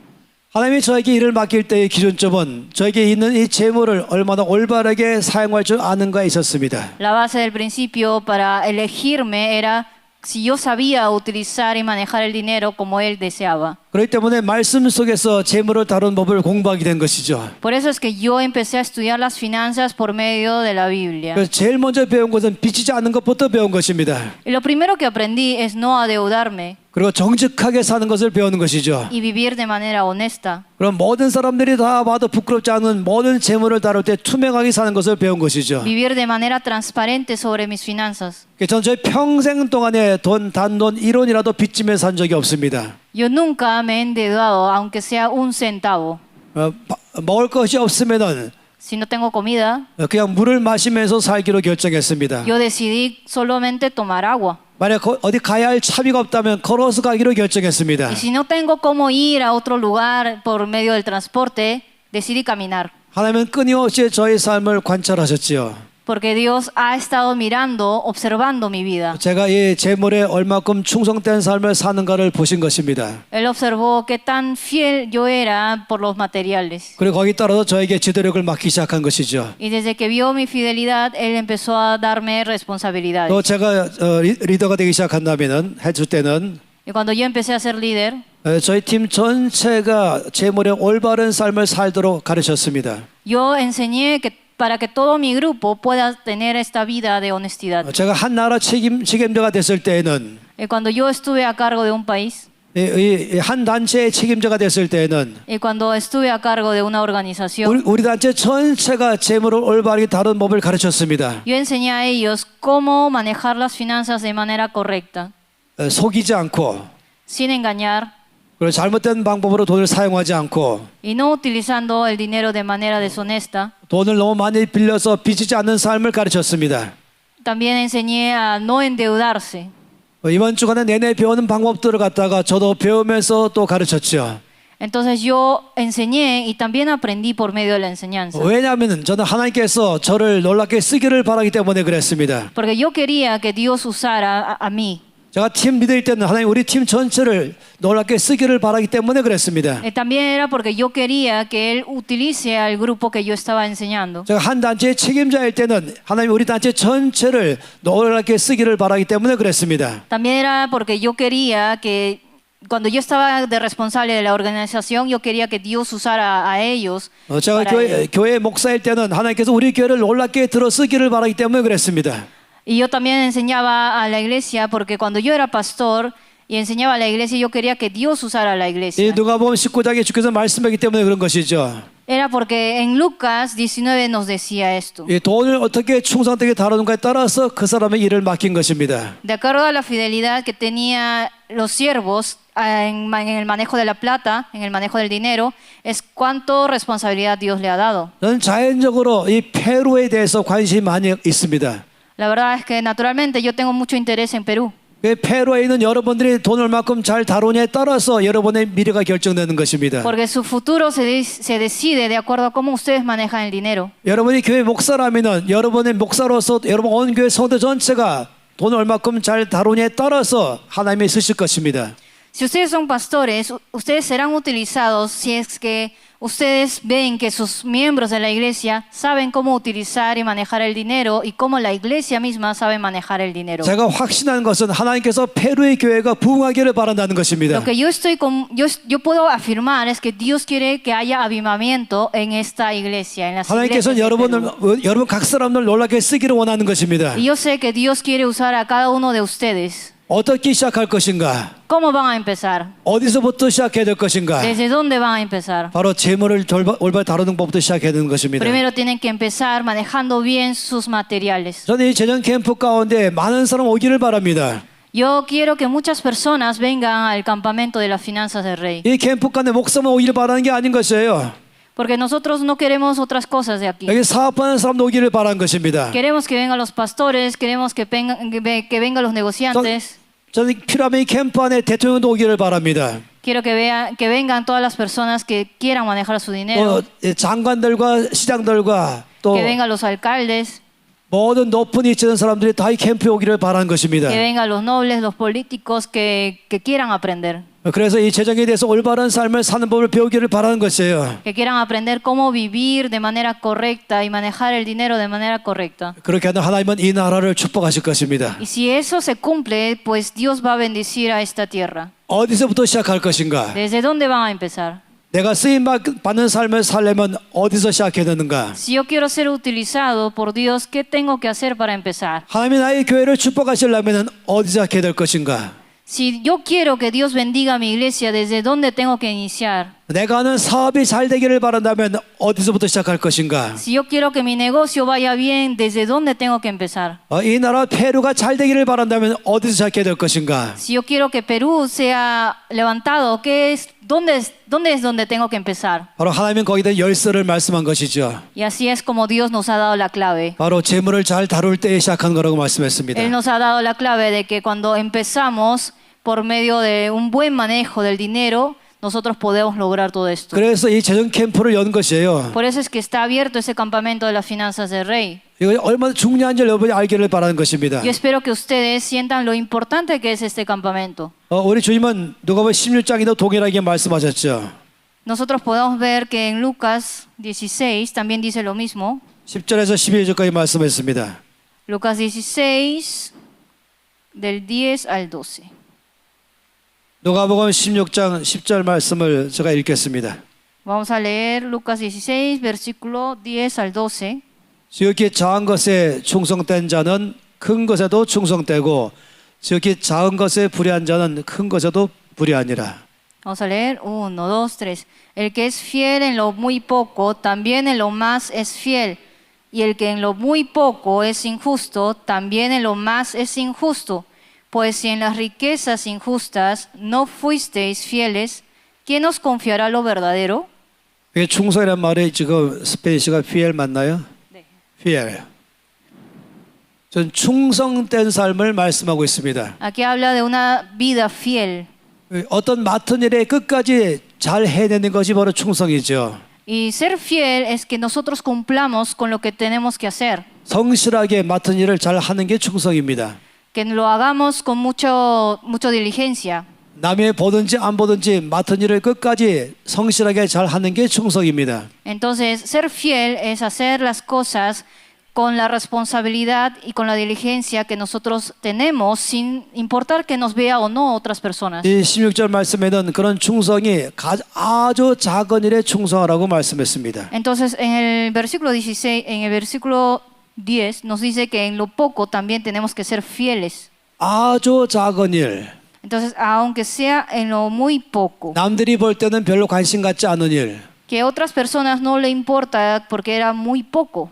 하나님이 저에게 일을 맡길 때의 기준점은 저에게 있는 이 재물을 얼마나 올바르게 사용할 줄 아는가에 있었습니다. La base del principio para elegirme era si yo sabía utilizar y manejar el dinero como él deseaba. 그렇기 때문에 말씀 속에서 재물을 다루는 법을 공부하게 된 것이죠. Por eso es que yo empecé a estudiar las finanzas por medio de la Biblia. 그래서 제일 먼저 배운 것은 빚지지 않는 것부터 배운 것입니다. Y lo primero que aprendí es no adeudarme 그리고 정직하게 사는 것을 배우는 것이죠. y vivir de manera honesta. 그럼 모든 사람들이 다 봐도 부끄럽지 않은 모든 재물을 다룰 때 투명하게 사는 것을 배운 것이죠. Vivir de manera transparente sobre mis finanzas. 저는 저희 평생 동안에 단돈 1원이라도 빚지며 산 적이 없습니다. Yo nunca me he endeudado, aunque sea un centavo. 먹을 것이 없으면은 Si no tengo comida, 그냥 물을 마시면서 살기로 결정했습니다. yo decidí solamente tomar agua. 만약 어디 가야 할 차비가 없다면 걸어서 가기로 결정했습니다. Y si no tengo cómo ir a otro lugar por medio del transporte, decidí caminar. 하나님은 끊임없이 저희 삶을 관찰하셨지요. Porque Dios ha estado mirando, observando mi vida. 제가 이 재물에 얼마큼 충성된 삶을 사는가를 보신 것입니다. Él observó qué tan fiel yo era por los materiales. 그리고 거기 따라서 저에게 지도력을 맡기 시작한 것이죠. Y desde que vio mi fidelidad, Él empezó a darme 또 responsabilidades. 제가 리더가 되기 시작한다면은 해줄 때는 Y cuando yo empecé a ser líder, 저희 팀 전체가 재물의 올바른 삶을 살도록 가르쳤습니다. yo enseñé que para que todo mi grupo pueda tener esta vida de honestidad. 제가 한 나라 책임자가 됐을 때에는 Y cuando yo estuve a cargo de un país, 한 단체의 책임자가 됐을 때에는 y cuando estuve a cargo de una organización, 우리 단체 전체가 재물을 올바르게 다루는 법을 가르쳤습니다. yo enseñé a ellos cómo manejar las finanzas de manera correcta, 속이지 않고 sin engañar 그리고 잘못된 방법으로 돈을 사용하지 않고 y no utilizando el dinero de manera deshonesta. 돈을 너무 많이 빌려서 빚지지 않는 삶을 가르쳤습니다. También enseñé a no endeudarse. 이번 주간에 내내 배우는 방법들을 갖다가 저도 배우면서 또 가르쳤죠. Entonces yo enseñé y también aprendí por medio de la enseñanza. 왜냐하면 저는 하나님께서 저를 놀랍게 쓰기를 바라기 때문에 그랬습니다. Porque yo quería que Dios usara a mí. 제가 팀 리더일 때는 하나님 우리 팀 전체를 놀랍게 쓰기를 바라기 때문에 그랬습니다. También era porque yo quería que Él utilice al grupo que yo estaba enseñando. 제가 한 단체의 책임자일 때는 하나님 우리 단체 전체를 놀랍게 쓰기를 바라기 때문에 그랬습니다. También era porque yo quería que cuando yo estaba de responsable de la organización, yo quería que Dios usara a ellos. 제가 para 교회 목사일 때는 하나님께서 우리 교회를 놀랍게 들어 쓰기를 바라기 때문에 그랬습니다. Y yo también enseñaba a la iglesia porque cuando yo era pastor y enseñaba a la iglesia, yo quería que Dios usara a la 이 iglesia. 누가복음 19장에 주께서 말씀하기 때문에 그런 것이죠. Era porque en Lucas 19 nos decía esto. 이 돈을 어떻게 충성되게 다루는가에 따라서 그 사람의 일을 맡긴 것입니다. De acuerdo a la fidelidad que tenía los siervos en el manejo de la plata, en el manejo del dinero, es cuánto responsabilidad Dios le ha dado. 저는 자연적으로 이 페루에 대해서 관심이 많이 있습니다. La verdad es que naturalmente yo tengo mucho interés en Perú. 페루에 있는 여러분들이 돈을 얼마큼 잘 다루냐에 따라서 여러분의 미래가 결정되는 것입니다. Porque su futuro se decide de acuerdo a cómo ustedes manejan el dinero. 여러분이 교회 목사라면은 여러분의 목사로서 여러분 온 교회 성도 전체가 돈을 얼마큼 잘 다루냐에 따라서 하나님이 쓰실 것입니다. Si ustedes son pastores, ustedes serán utilizados si es que ustedes ven que sus miembros de la iglesia saben cómo utilizar y manejar el dinero y cómo la iglesia misma sabe manejar el dinero. 제가 확신한 것은 하나님께서 페루의 교회가 부흥하기를 바란다는 것입니다. Lo que yo puedo afirmar es que Dios quiere que haya avivamiento en esta iglesia, en las iglesias 하나님께서는 de Perú. 여러분 각 사람들 놀랍게 쓰기를 원하는 것입니다. Y yo sé que Dios quiere usar a cada uno de ustedes. 어떻게 시작할 것인가? ¿Cómo van a empezar? 어디서부터 시작해야 될 것인가? ¿Desde dónde van a empezar? 바로 재물을 올바로 다루는 법부터 시작해야 되는 것입니다. Primero tienen que empezar manejando bien sus materiales. 저는 이 재정 캠프 가운데 많은 사람 오기를 바랍니다. Yo quiero que muchas personas vengan al campamento de las finanzas del rey. 이 캠프 가운데 목사만 오기를 바라는 게 아닌 것이에요. Porque nosotros no queremos otras cosas de aquí. 여기 사업하는 사람도 오기를 바라는 것입니다. Queremos que vengan los pastores, queremos que vengan los negociantes. 저는 필요하면 이 캠프 안에 대통령도 오기를 바랍니다. Quiero que vengan todas las personas que quieran manejar su dinero. 장관들과 시장들과 또 Que vengan los alcaldes, 모든 높은 위치에 있는 사람들이 다 이 캠프에 오기를 바라는 것입니다. que vengan los nobles, los políticos que quieran aprender. 그래서 이 재정에 대해서 올바른 삶을 사는 법을 배우기를 바라는 것이에요. Que quieran aprender cómo vivir de manera correcta y manejar el dinero de manera correcta. 그렇게 하는 하나님은 이 나라를 축복하실 것입니다. Y si eso se cumple, pues Dios va a bendecir a esta tierra. 어디서부터 시작할 것인가? ¿Desde dónde van a empezar? 내가 쓰임 받는 삶을 살려면 어디서 시작해야 되는가? Si yo quiero ser utilizado por Dios, ¿qué tengo que hacer para empezar? 하나님이 나의 교회를 축복하시려면 어디서 시작해야 될 것인가? Si yo quiero que Dios bendiga a mi iglesia, ¿desde dónde tengo que iniciar? 내가 하는 사업이 잘 되기를 바란다면 어디서부터 시작할 것인가? Si yo quiero que mi negocio vaya bien, ¿desde dónde tengo que empezar? 이 나라 페루가 잘 되기를 바란다면 어디서 시작해야 될 것인가? Si yo quiero que Perú sea levantado, ¿dónde es donde tengo que empezar? 바로 하나님은 거기다 열쇠를 말씀한 것이죠. Y así es como Dios nos ha dado la clave. 바로 재물을 잘 다룰 때에 시작한 거라고 말씀했습니다. Él nos ha dado la clave de que cuando empezamos por medio de un buen manejo del dinero, nosotros podemos lograr todo esto. 그래서 이 재정 캠프를 연 것이에요. Por eso es que está abierto ese campamento de las finanzas del rey. 이거 얼마나 중요한지 여러분이 알기를 바라는 것입니다. Yo espero que ustedes sientan lo importante que es este campamento. 우리 주님은 누가복음 16장에도 동일하게 말씀하셨죠. Nosotros podemos ver que en Lucas 16 también dice lo mismo. 10절에서 12절까지 말씀했습니다. Lucas 16 del 10 al 12. 누가복음 16장 10절 말씀을 제가 읽겠습니다. Vamos a leer Lucas 16 versículo 10 al 12. 지극히 작은 것에 충성된 자는 큰 것에도 충성되고 지극히 작은 것에 불의한 자는 큰 것에도 불의하니라. Vamos a leer 1, 2, 3. El que es fiel en lo muy poco, también en lo más es fiel. Y el que en lo muy poco es injusto, también en lo más es injusto. Pues si en las riquezas injustas no fuisteis fieles, ¿quién os confiará lo verdadero? 이게 충성이란 말이 지금 스페니시가 fiel 맞나요? 네. fiel. 전 충성된 삶을 말씀하고 있습니다. Aquí habla de una vida fiel. 어떤 맡은 일에 끝까지 잘 해내는 것이 바로 충성이죠. Y ser fiel es que nosotros cumplamos con lo que tenemos que hacer, 성실하게 맡은 일을 잘 하는 게 충성입니다. que lo hagamos con mucha diligencia. 남의 보든지 안 보든지 맡은 일을 끝까지 성실하게 잘 하는 게 충성입니다. Entonces, ser fiel es hacer las cosas con la responsabilidad y con la diligencia que nosotros tenemos, sin importar que nos vea o no otras personas. 이 16절 말씀에는 그런 충성이 아주 작은 일에 충성하라고 말씀했습니다. Entonces, en el versículo 16, en el versículo 10 nos dice que en lo poco también tenemos que ser fieles. 아주 작은 일, Entonces, aunque sea en lo muy poco, 남들이 볼 때는 별로 관심 갖지 않은 일, que otras personas no le importa porque era muy poco,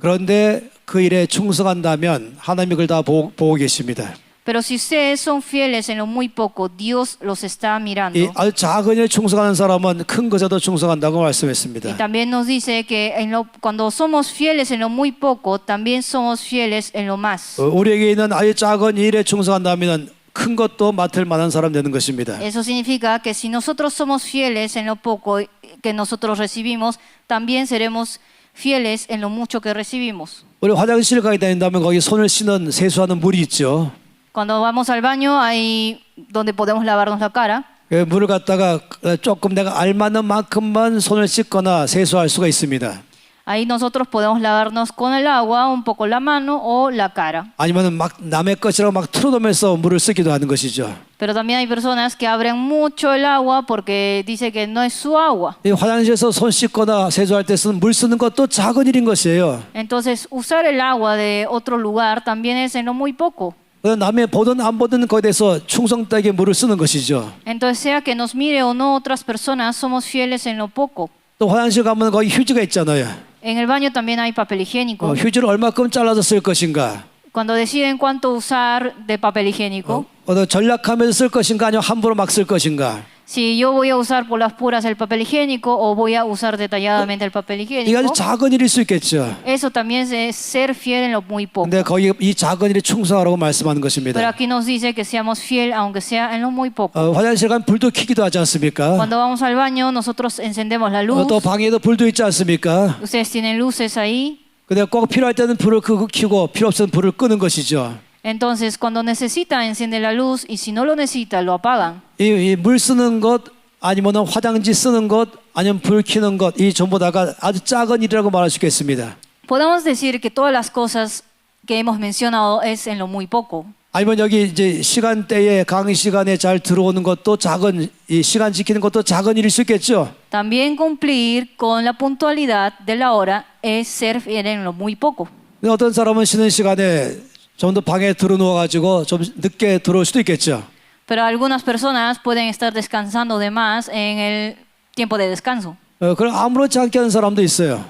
그런데 그 일에 충성한다면 하나님이 그걸 다 보고 계십니다. pero si ustedes son fieles en lo muy poco, Dios los está mirando. 이 아주 작은 일에 충성하는 사람은 큰 것에도 충성한다고 Y 말씀했습니다. también nos dice que cuando somos fieles en lo muy poco, también somos fieles en lo más. 우리에게 있는 아주 작은 일에 충성한다면 큰 것도 맡을 만한 사람 되는 것입니다. Eso significa que si nosotros somos fieles en lo poco que nosotros recibimos, también seremos fieles en lo mucho que recibimos. 우리 화장실 가게 된다면 거기 손을 씻는 세수하는 물이 있죠. Cuando vamos al baño, ahí donde podemos lavarnos la cara. 그 물을 갖다가 조금 내가 알맞는 만큼만 손을 씻거나 세수할 수가 있습니다. Ahí nosotros podemos lavarnos con el agua un poco la mano o la cara. 아니면 막 남의 것이라고 막 틀어놓으면서 물을 쓰기도 하는 것이죠. Pero también hay personas que abren mucho el agua porque dice que no es su agua. 이 화장실에서 손 씻거나 세수할 때 물 쓰는 것도 작은 일인 것이에요. Entonces, usar el agua de otro lugar también es en lo muy poco. 남의 보든 안 보든 거기에 대해서 충성되게 물을 쓰는 것이죠. Entonces, sea que nos mire o no otras personas, somos fieles en lo poco. 또 화장실 가면 거기 휴지가 있잖아요. En el baño también hay papel higiénico. 휴지를 얼마큼 잘라서 쓸 것인가? Cuando deciden cuánto usar de papel higiénico, 전략하면서 쓸 것인가 아니면 함부로 막 쓸 것인가? si yo voy a usar por las puras el papel higiénico o voy a usar detalladamente el papel 이게 아주 higiénico, 작은 일일 수 있겠죠. eso también es ser fiel en lo muy poco. 근데 거기 이 작은 일에 충성하라고 말씀하는 Pero 것입니다. aquí nos dice que seamos fiel aunque sea en lo muy poco. 화장실 가면 불도 켜기도 하지 않습니까? Cuando vamos al baño, nosotros encendemos la luz. 또 방에도 불도 있지 않습니까? Ustedes tienen luces ahí. 근데 꼭 필요할 때는 불을 켜고 필요 없으면 불을 끄는 것이죠. Entonces, cuando necesita, enciende la luz y si no lo necesita, lo apagan. 이 물 쓰는 것 아니면 화장지 쓰는 것 아니면 불 켜는 것 이 전부 다가 아주 작은 일이라고 말할 수 있겠습니다. Podemos decir que todas las cosas que hemos mencionado es en lo muy poco. 아니면 여기 이제 시간대에 강의 시간에 잘 들어오는 것도 작은 이 시간 지키는 것도 작은 일일 수 있겠죠. También cumplir con la puntualidad de la hora es ser fiel en lo muy poco. 근데 어떤 사람은 쉬는 시간에 좀 더 방에 들어누워 가지고 좀 늦게 들어올 수도 있겠죠. Pero algunas personas pueden estar descansando de más en el tiempo de descanso. 그럼 아무렇지 않게 하는 사람도 있어요.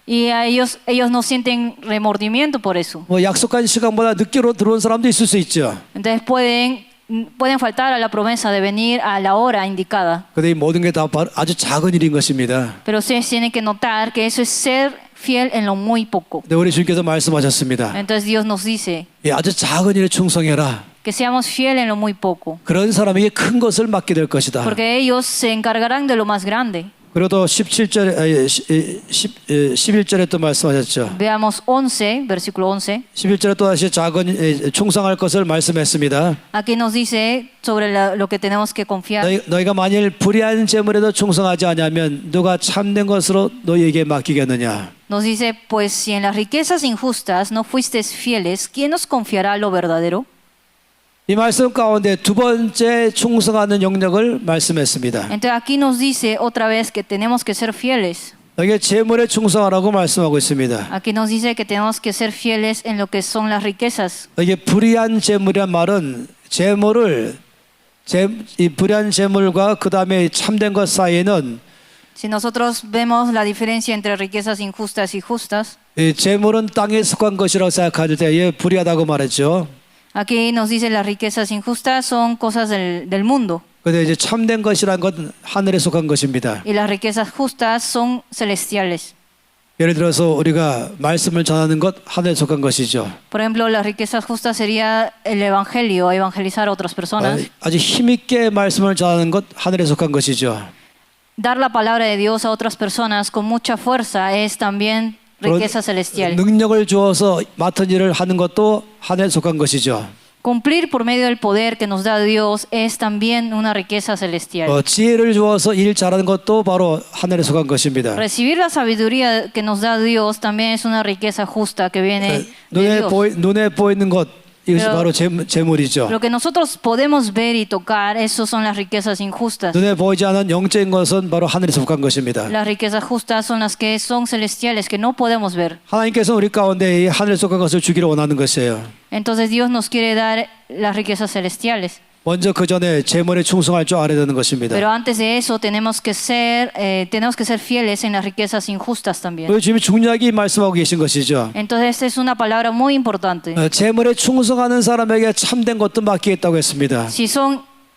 Y a ellos no sienten remordimiento por eso. 뭐 약속한 시간보다 늦게 들어온 사람도 있을 수 있죠. Entonces pueden faltar a la promesa de venir a la hora indicada. 근데 이 모든 게 다 아주 작은 일인 것입니다. Pero ustedes tienen que notar que eso es ser fiel en lo muy poco. 근데 우리 주님께서 말씀하셨습니다. Entonces Dios nos dice 아주 작은 일에 충성해라. que seamos fieles en lo muy poco. 그런 사람에게 큰 것을 맡게 될 것이다. Porque ellos se encargarán de lo más grande. 그리고 또 11절에 또 말씀하셨죠. Veamos 11, versículo 11. 11절에 또 다시 작은 충성할 것을 말씀했습니다. Aquí nos dice sobre lo que tenemos que confiar. 너희가 만일 불의한 재물에도 충성하지 않으면 누가 참된 것으로 너희에게 맡기겠느냐. Nos dice, pues si en las riquezas injustas no fuisteis fieles, ¿quién os confiará lo verdadero? 이 말씀 가운데 두 번째 충성하는 영역을 말씀했습니다. Entonces aquí nos dice otra vez que tenemos que ser fieles. 여기 재물에 충성하라고 말씀하고 있습니다. Aquí nos dice que tenemos que ser fieles en lo que son las riquezas. 여기 불의한 재물이란 말은 이 불의한 재물과 그 다음에 참된 것 사이에는 Si nosotros vemos la diferencia entre riquezas injustas y justas, 이 재물은 땅에 속한 것이라고 생각할 때 불의하다고 말했죠. aquí nos dice las riquezas injustas son cosas del mundo 근데 이제 참된 것이란 건 하늘에 속한 것입니다. y las riquezas justas son celestiales. 예를 들어서 우리가 말씀을 전하는 것 하늘에 속한 것이죠. Por ejemplo, las riquezas justas sería el evangelio, evangelizar a otras personas. 아주 힘있게 말씀을 전하는 것 하늘에 속한 것이죠. Dar la palabra de Dios a otras personas con mucha fuerza es también riqueza celestial. 능력을 주어서 맡은 일을 하는 것도 하늘에 속한 것이죠. Cumplir por medio del poder que nos da Dios es también una riqueza celestial. 지혜를 주어서 일 잘하는 것도 바로 하늘에 속한 것입니다. Recibir la sabiduría que nos da Dios también es una riqueza justa que viene de Dios. 눈에 보이는 것 이것이 Pero- 바로 재물이죠. Lo que nosotros podemos ver y tocar, esos son las riquezas injustas. 눈에 보이지 않은 영적인 것은 바로 하늘에 속한 것입니다. Las riquezas justas son las que son celestiales, que no podemos ver. 하나님께서 우리 가운데 이 하늘에 속한 것을 주기를 원하는 것이에요. Entonces Dios nos quiere dar las riquezas celestiales. 먼저 그 전에 재물에 충성할 줄 알아야 되는 것입니다. Pero antes de eso tenemos que ser fieles en las riquezas injustas también. 우리 주님이 중요하게 말씀하고 계신 것이죠. Entonces esta es una palabra muy importante. 재물에 충성하는 사람에게 참된 것도 맡기겠다고 했습니다.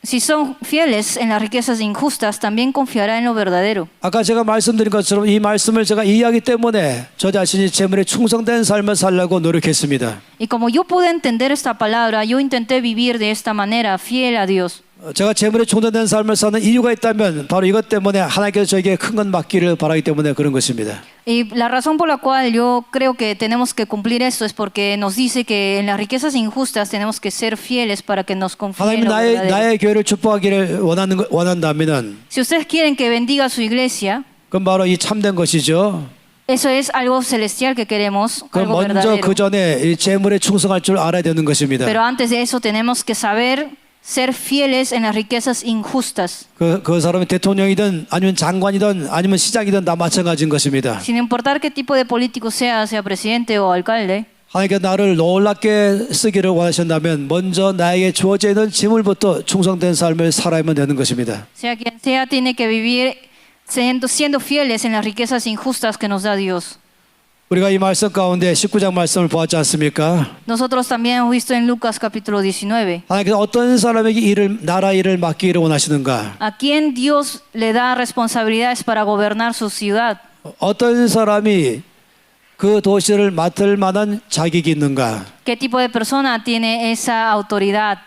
Si son fieles en las riquezas injustas, también confiará en lo verdadero. 아까 제가 말씀드린 것처럼 이 말씀을 제가 이해하기 때문에 저 자신이 재물에 충성된 삶을 살려고 노력했습니다. Y como yo pude entender esta palabra, yo intenté vivir de esta manera, fiel a Dios. 제가 재물에 충성된 삶을 사는 이유가 있다면 바로 이것 때문에 하나님께서 저에게 큰 건 맡기를 바라기 때문에 그런 것입니다. Y la razón por la cual yo creo que tenemos que cumplir esto es porque nos dice que en las riquezas injustas tenemos que ser fieles para que nos confíen 하나님이 en lo verdadero. 나의 교회를 축복하기를 원한다면은 Si ustedes quieren que bendiga su iglesia, 그건 바로 이 참된 것이죠. eso es algo celestial que queremos, 그럼 algo 먼저 verdadero. 그 전에 이 재물에 충성할 줄 알아야 되는 것입니다. Pero antes de eso tenemos que saber ser fieles en las riquezas injustas. 그 사람이 대통령이든 아니면 장관이든 아니면 시장이든 다 마찬가지인 것입니다. Sin importar qué tipo de político sea presidente o alcalde, 하나님께서 나를 놀랍게 쓰기를 원하신다면 먼저 나에게 주어져 있는 재물부터 충성된 삶을 살아야만 되는 것입니다. sea quien sea, tiene que vivir siendo fieles en las riquezas injustas que nos da Dios. 우리가 이 말씀 가운데 19장 말씀을 보았지 않습니까? Nosotros también hemos visto en Lucas capítulo 19 하나님께서 어떤 사람에게 나라 일을 맡기기를 원하시는가? a quién Dios le da responsabilidades para gobernar su ciudad. 어떤 사람이 그 도시를 맡을 만한 자격이 있는가? ¿Qué tipo de persona tiene esa autoridad?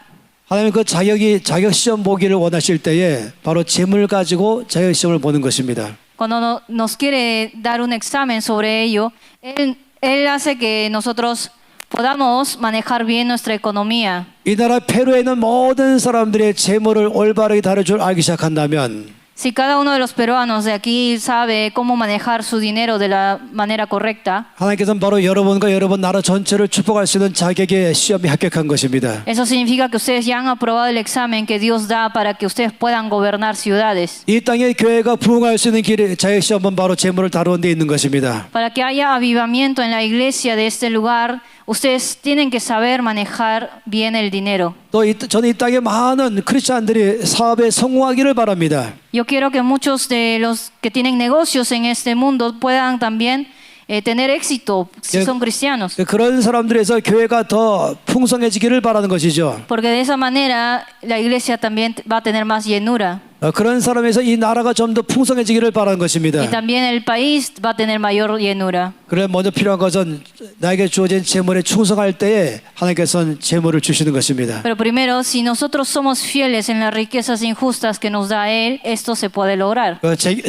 하나님 그 자격 시험 보기를 원하실 때에 바로 재물 가지고 자격 시험을 보는 것입니다. Cuando nos quiere dar un examen sobre ello, Él hace que nosotros podamos manejar bien nuestra economía. 이 나라 페루에 있는 모든 사람들의 재물을 올바르게 다룰 줄 알기 시작한다면 Si cada uno de los peruanos de aquí sabe cómo manejar su dinero de la manera correcta, 하나님께서는 바로 여러분과 여러분 나라 전체를 축복할 수 있는 자격의 시험에 합격한 것입니다. eso significa que ustedes ya han aprobado el examen que Dios da para que ustedes puedan gobernar ciudades. 이 땅의 교회가 부흥할 수 있는 길이 자격 시험은 바로 재물을 다루는 데 있는 것입니다. Para que haya avivamiento en la iglesia de este lugar, ustedes tienen que saber manejar bien el dinero. 또 저는 이 땅에 많은 크리스찬들이 사업에 성공하기를 바랍니다. Yo quiero que muchos de los que tienen negocios en este mundo puedan también tener éxito si son cristianos. 그런 사람들에서 교회가 더 풍성해지기를 바라는 것이죠. Porque de esa manera la iglesia también va a tener más llenura. 그런 사람에서 이 나라가 좀 더 풍성해지기를 바라는 것입니다. Y también el país va a tener mayor llenura. 그래 먼저 필요한 것은 나에게 주어진 재물에 충성할 때에 하나님께서는 재물을 주시는 것입니다. Pero primero, si nosotros somos fieles en las riquezas injustas que nos da Él, esto se puede lograr.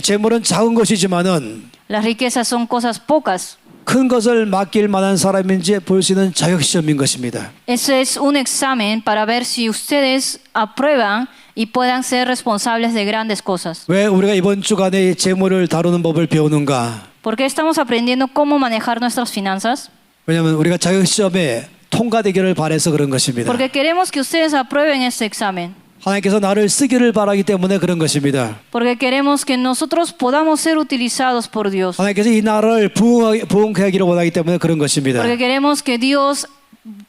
재물은 작은 것이지만은 Las riquezas son cosas pocas. 큰 것을 맡길 만한 사람인지 볼 수 있는 자격 시험인 것입니다. Ese es un examen para ver si ustedes aprueban y puedan ser responsables de grandes cosas. 왜 우리가 이번 주간에 이 재물을 다루는 법을 배우는가? ¿Por qué estamos aprendiendo cómo manejar nuestras finanzas? 왜냐하면 우리가 자격 시험에 통과되기를 바라서 그런 것입니다. Porque queremos que ustedes aprueben este examen. 하나님께서 나를 쓰기를 바라기 때문에 그런 것입니다. Porque queremos que nosotros podamos ser utilizados por Dios. 하나님께서 이 나라를 부흥케 하기를 원하기 때문에 그런 것입니다. Porque queremos que Dios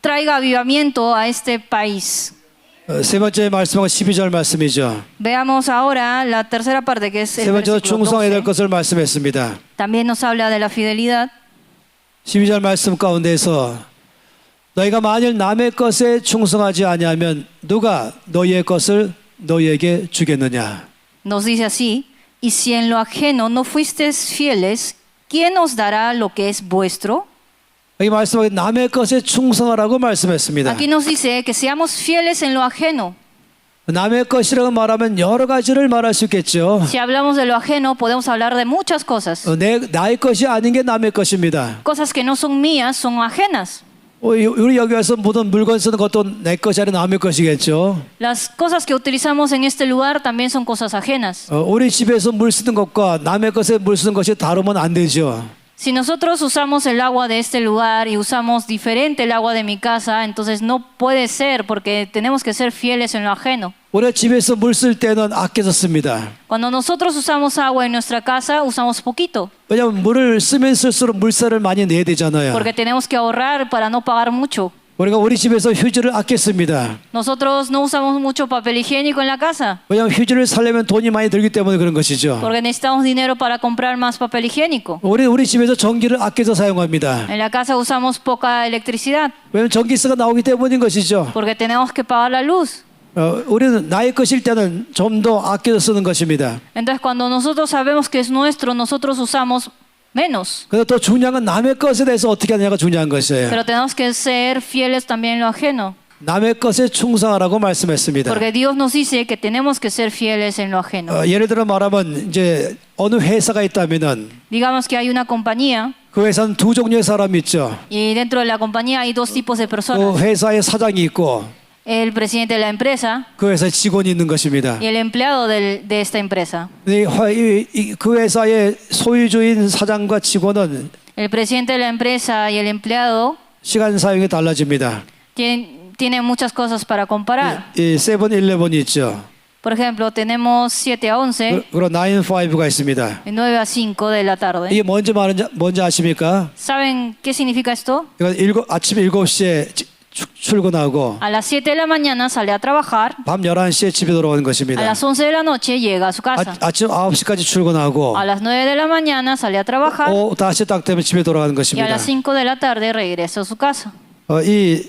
traiga avivamiento a este país. 세 번째 말씀은 12절 말씀이죠. Veamos ahora la tercera parte que es el 세 번째로 versículo 충성해야 될 12. 것을 말씀했습니다. También nos habla de la fidelidad. 12절 말씀 가운데서 너희가 만일 남의 것에 충성하지 아니하면 누가 너희의 것을 너희에게 주겠느냐. Nos dice así, y si en lo ajeno no fuisteis fieles, ¿quién os dará lo que es vuestro? 여기 말씀하기 남의 것에 충성하라고 말씀했습니다. Aquí nos dice que seamos fieles en lo ajeno. 남의 것이라고 말하면 여러 가지를 말할 수 있겠죠. Si hablamos de lo ajeno, podemos hablar de muchas cosas. 나의 것이 아닌 게 남의 것입니다. Cosas que no son mías son ajenas. 우리 여기 와서 모든 물건 쓰는 것도 내 것이 아니라 남의 것이겠죠. Las cosas que utilizamos en este lugar también son cosas ajenas. 우리 집에서 물 쓰는 것과 남의 것에 물 쓰는 것이 다르면 안 되죠. Si nosotros usamos el agua de este lugar y usamos diferente el agua de mi casa, entonces no puede ser porque tenemos que ser fieles en lo ajeno. 우리가 집에서 물 쓸 때는 아껴서 씁니다. Cuando nosotros usamos agua en nuestra casa, usamos poquito, 왜냐하면 물을 쓰면 쓸수록 물세를 많이 내야 되잖아요. porque tenemos que ahorrar para no pagar mucho. 우리가 우리 집에서 휴지를 아꼈습니다. Nosotros no usamos mucho papel higiénico en la casa, 왜냐하면 휴지를 사려면 돈이 많이 들기 때문에 그런 것이죠. porque necesitamos dinero para comprar más papel higiénico. 우리 집에서 전기를 아껴서 사용합니다. En la casa usamos poca electricidad, 왜냐하면 전기세가 나오기 때문인 것이죠. porque tenemos que pagar la luz. 우리는 나의 것일 때는 좀 더 아껴서 쓰는 것입니다. Entonces, cuando nosotros sabemos que es nuestro, nosotros usamos menos. 그래서 또 중요한 건 남의 것에 대해서 어떻게 하느냐가 중요한 것이에요. Pero tenemos que ser fieles también en lo ajeno, 남의 것에 충성하라고 말씀했습니다. porque Dios nos dice que tenemos que ser fieles en lo ajeno. 예를 들어 말하면 이제 어느 회사가 있다면은 Digamos que hay una compañía 그 회사는 두 종류의 사람이 있죠. y dentro de la compañía hay dos tipos de 그 personas. 회사의 사장이 있고 El presidente de la empresa 그 회사에 직원이 있는 것입니다. y el empleado de esta empresa. 그 회사의 소유주인 사장과 직원은 El presidente de la empresa y el empleado 시간 사용이 달라집니다. tienen muchas cosas para comparar. 이 세븐일레븐이 있죠. Por ejemplo, tenemos 7 a 11 그리고 9-5가 있습니다. y 9 a 5 de la tarde. 이게 뭔지 아십니까? ¿Saben qué significa esto? 이건 아침 7시에 출근하고 A las 7 de la mañana sale a trabajar, 밤 11시에 집에 돌아오는 a 것입니다. las 11 de la noche llega a su casa. 아침 9시까지 출근하고 A las 9 de la mañana sale a trabajar 오후 5시 딱 되면 집에 돌아가는 y a 것입니다. las 5 de la tarde regresa a su casa. 이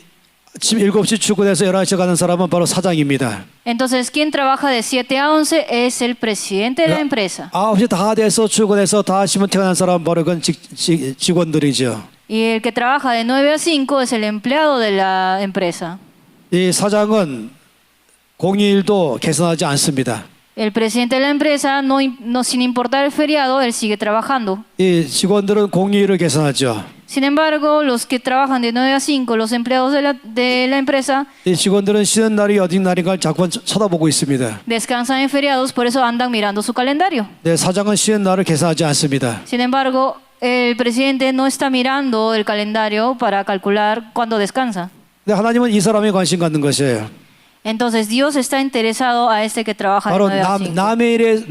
아침 7시 출근해서 11시에 가는 사람은 바로 사장입니다. Entonces, quien trabaja de 7 a 11 es el presidente de la empresa. 9시 다 돼서 출근해서 다 하시면 퇴근하는 사람은 바로 그건 직원들이죠. Y el que trabaja de 9 a 5 es el empleado de la empresa. 이 사장은 공휴일도 개선하지 않습니다. El presidente de la empresa, sin importar el feriado, él sigue trabajando. 이 직원들은 공휴일을 개선하죠. Sin embargo, los que trabajan de 9 a 5, los empleados de la empresa, 이 직원들은 쉬는 날이 어디 날인가 자꾸 쳐다보고 있습니다. descansan en feriados, por eso andan mirando su calendario. 네, 사장은 쉬는 날을 개선하지 않습니다. Sin embargo, el presidente no está mirando el calendario para calcular cuándo descansa. 근데 하나님은 이 사람에 관심 갖는 것이에요. Entonces Dios está interesado a este que trabaja de 바로 9 a 5.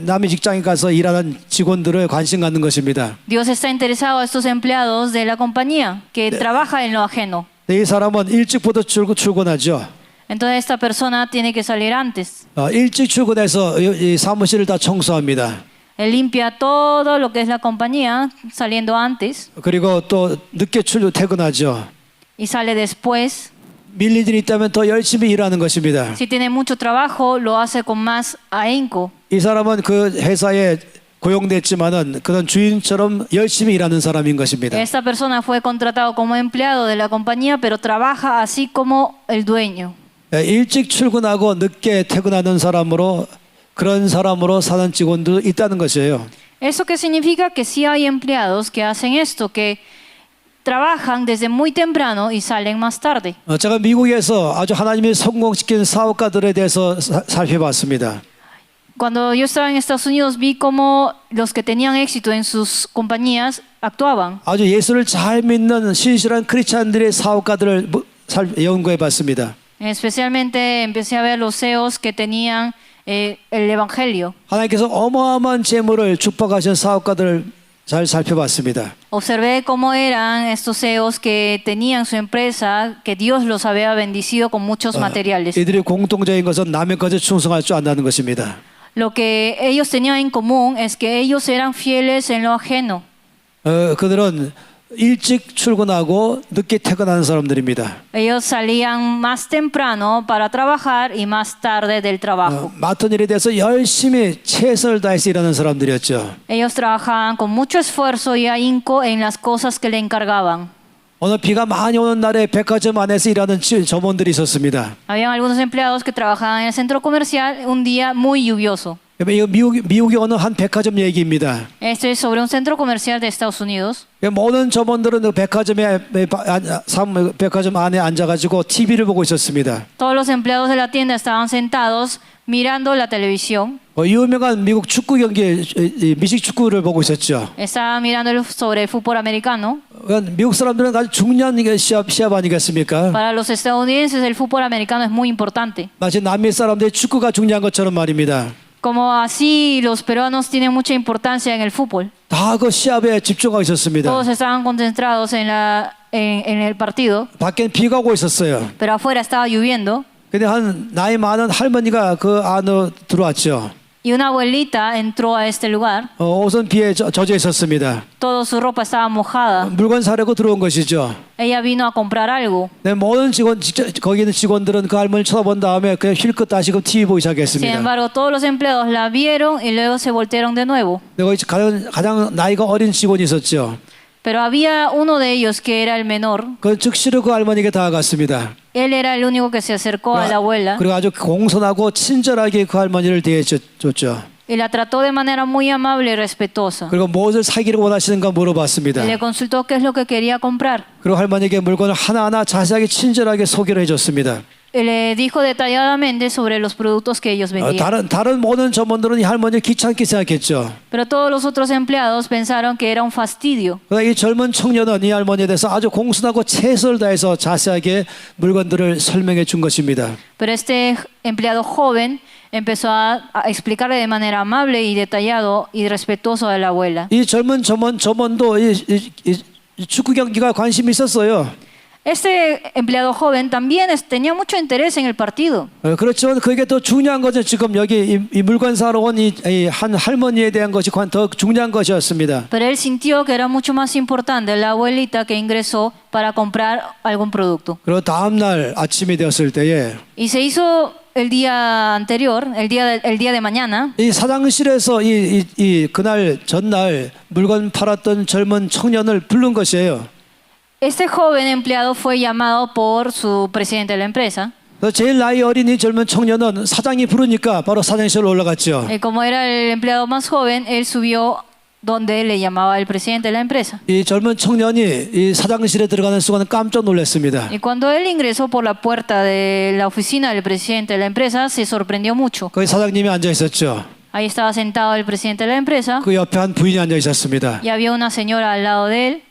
남의 직장에 가서 일하는 직원들을 관심 갖는 것입니다. Dios está interesado a estos empleados de la compañía que trabaja en lo ajeno. 이 사람은 일찍부터 출근하죠. Entonces esta persona tiene que salir antes. 일찍 출근해서 이 사무실을 다 청소합니다. Él limpia todo lo que es la compañía saliendo antes 그리고 또 늦게 퇴근하죠. y sale después. 밀릴 일이 있다면 더 열심히 일하는 것입니다. Si tiene mucho trabajo, lo hace con más ahínco. 이 사람은 그 회사에 고용됐지만은 그런 주인처럼 열심히 일하는 사람인 것입니다. Esta persona fue contratado como empleado de la compañía, pero trabaja así como el dueño. 일찍 출근하고 늦게 퇴근하는 사람으로 그런 사람으로 사는 직원도 있다는 것이에요. ¿Eso qué significa? Que sí hay empleados que hacen esto, que trabajan desde muy temprano y salen más tarde. 제가 미국에서 아주 하나님이 성공시킨 사업가들에 대해서 살펴봤습니다. Cuando yo estaba en Estados Unidos vi cómo los que tenían éxito en sus compañías actuaban. 아주 예수를 잘 믿는 신실한 크리스찬들의 사업가들을 연구해봤습니다. Especialmente empecé a ver los CEOs que tenían el evangelio. 하나님께서 어마어마한 재물을 축복하신 사업가들을 잘 살펴봤습니다. Observé cómo eran estos CEOs que tenían su empresa, que Dios los había bendecido con muchos materiales. 이들이 공통적인 것은 남의 것에 충성할 줄 안다는 것입니다. Lo que ellos tenían en común es que ellos eran fieles en lo ajeno. 그들은 일찍 출근하고 늦게 퇴근하는 사람들입니다. Ellos salían más temprano para trabajar y más tarde del trabajo. 맡은 일에 대해서 열심히 최선을 다해서 일하는 사람들이었죠. Ellos trabajaban con mucho esfuerzo y ahínco en las cosas que le encargaban. 어느 비가 많이 오는 날에 백화점 안에서 일하는 점원들이 있었습니다. Habían algunos empleados que trabajaban en el centro comercial un día muy lluvioso. 이거 미국의 어느 한 백화점 얘기입니다. Esto es sobre un centro comercial de Estados Unidos. 모든 점원들은 그 백화점 안에 앉아가지고 TV를 보고 있었습니다. Todos los empleados de la tienda estaban sentados mirando la televisión. 유명한 미국 축구 경기, 미식 축구를 보고 있었죠. Estaban mirando sobre el fútbol americano. 미국 사람들은 아주 중요한 시합 아니겠습니까? Para los estadounidenses el fútbol americano es muy importante. 마치 남미 사람들이 축구가 중요한 것처럼 말입니다. Como así los peruanos tienen mucha importancia en el fútbol. 다 그 시합에 집중하고 있었습니다. Todos estaban concentrados en el partido, 밖엔 비가 오고 있었어요. pero afuera estaba lloviendo 근데 한 나이 많은 할머니가 그 안으로 들어왔죠. y una abuelita entró a este lugar. 옷은 비에 젖어 있었습니다. Toda su ropa estaba mojada. 물건 사려고 들어온 것이죠. Ella vino a comprar algo. 네, 모든 거기 있는 직원들은 그 할머니 쳐다본 다음에 그냥 힐끗 다시금 TV 보기 Sin 시작했습니다. embargo, todos los empleados la vieron y luego se voltearon de nuevo. 네, 거기 가장 나이가 어린 직원이 있었죠. Pero había uno de ellos que era el menor. 그 즉시로 그 할머니에게 다가갔습니다. Él era el único que se acercó a la abuela 그리고 아주 공손하고 친절하게 그 할머니를 대해줬죠. y la trató de manera muy amable y respetuosa. 그리고 무엇을 사기를 원하시는가 물어봤습니다. Y le consultó qué es lo que quería comprar. 그리고 할머니에게 물건을 하나하나 자세하게 친절하게 소개를 해줬습니다. Y le dijo detalladamente sobre los productos que ellos vendían. 다른 모든 점원들은 이 할머니를 귀찮게 생각했죠. Pero todos los otros empleados pensaron que era un fastidio. 그러나 이 젊은 청년은 이 할머니에 대해서 아주 공손하고 최선을 다해서 자세하게 물건들을 설명해 준 것입니다. Pero este empleado joven empezó a explicarle de manera amable y detallado y respetuoso a la abuela. 이 젊은 점원도 이 축구 경기가 관심이 있었어요. Este empleado joven también tenía mucho interés en el partido. 그렇지만 그게 더 중요한 것은 지금 여기 이 물건 사러 온 이 한 할머니에 대한 것이 더 중요한 것이었습니다. Pero él sintió que era mucho más importante la abuelita que ingresó para comprar algún producto. 그리고 다음 날 아침이 되었을 때에 Y se hizo el día anterior, el día de mañana. 이 사장실에서 이 그날 전날 물건 팔았던 젊은 청년을 부른 것이에요. Este joven empleado fue llamado por su presidente de la empresa. 제일 나이 어린 이 젊은 청년은 사장이 부르니까 바로 사장실로 올라갔죠. Y como era el empleado más joven, él subió donde le llamaba el presidente de la empresa. 이 젊은 청년이 이 사장실에 들어가는 순간 깜짝 놀랐습니다. Y cuando él ingresó por la puerta de la oficina del presidente de la empresa, se sorprendió mucho. 거기 사장님이 앉아 있었죠. Ahí estaba sentado el presidente de la empresa 그 옆에 한 부인이 앉아 있었습니다. y había una señora al lado de él.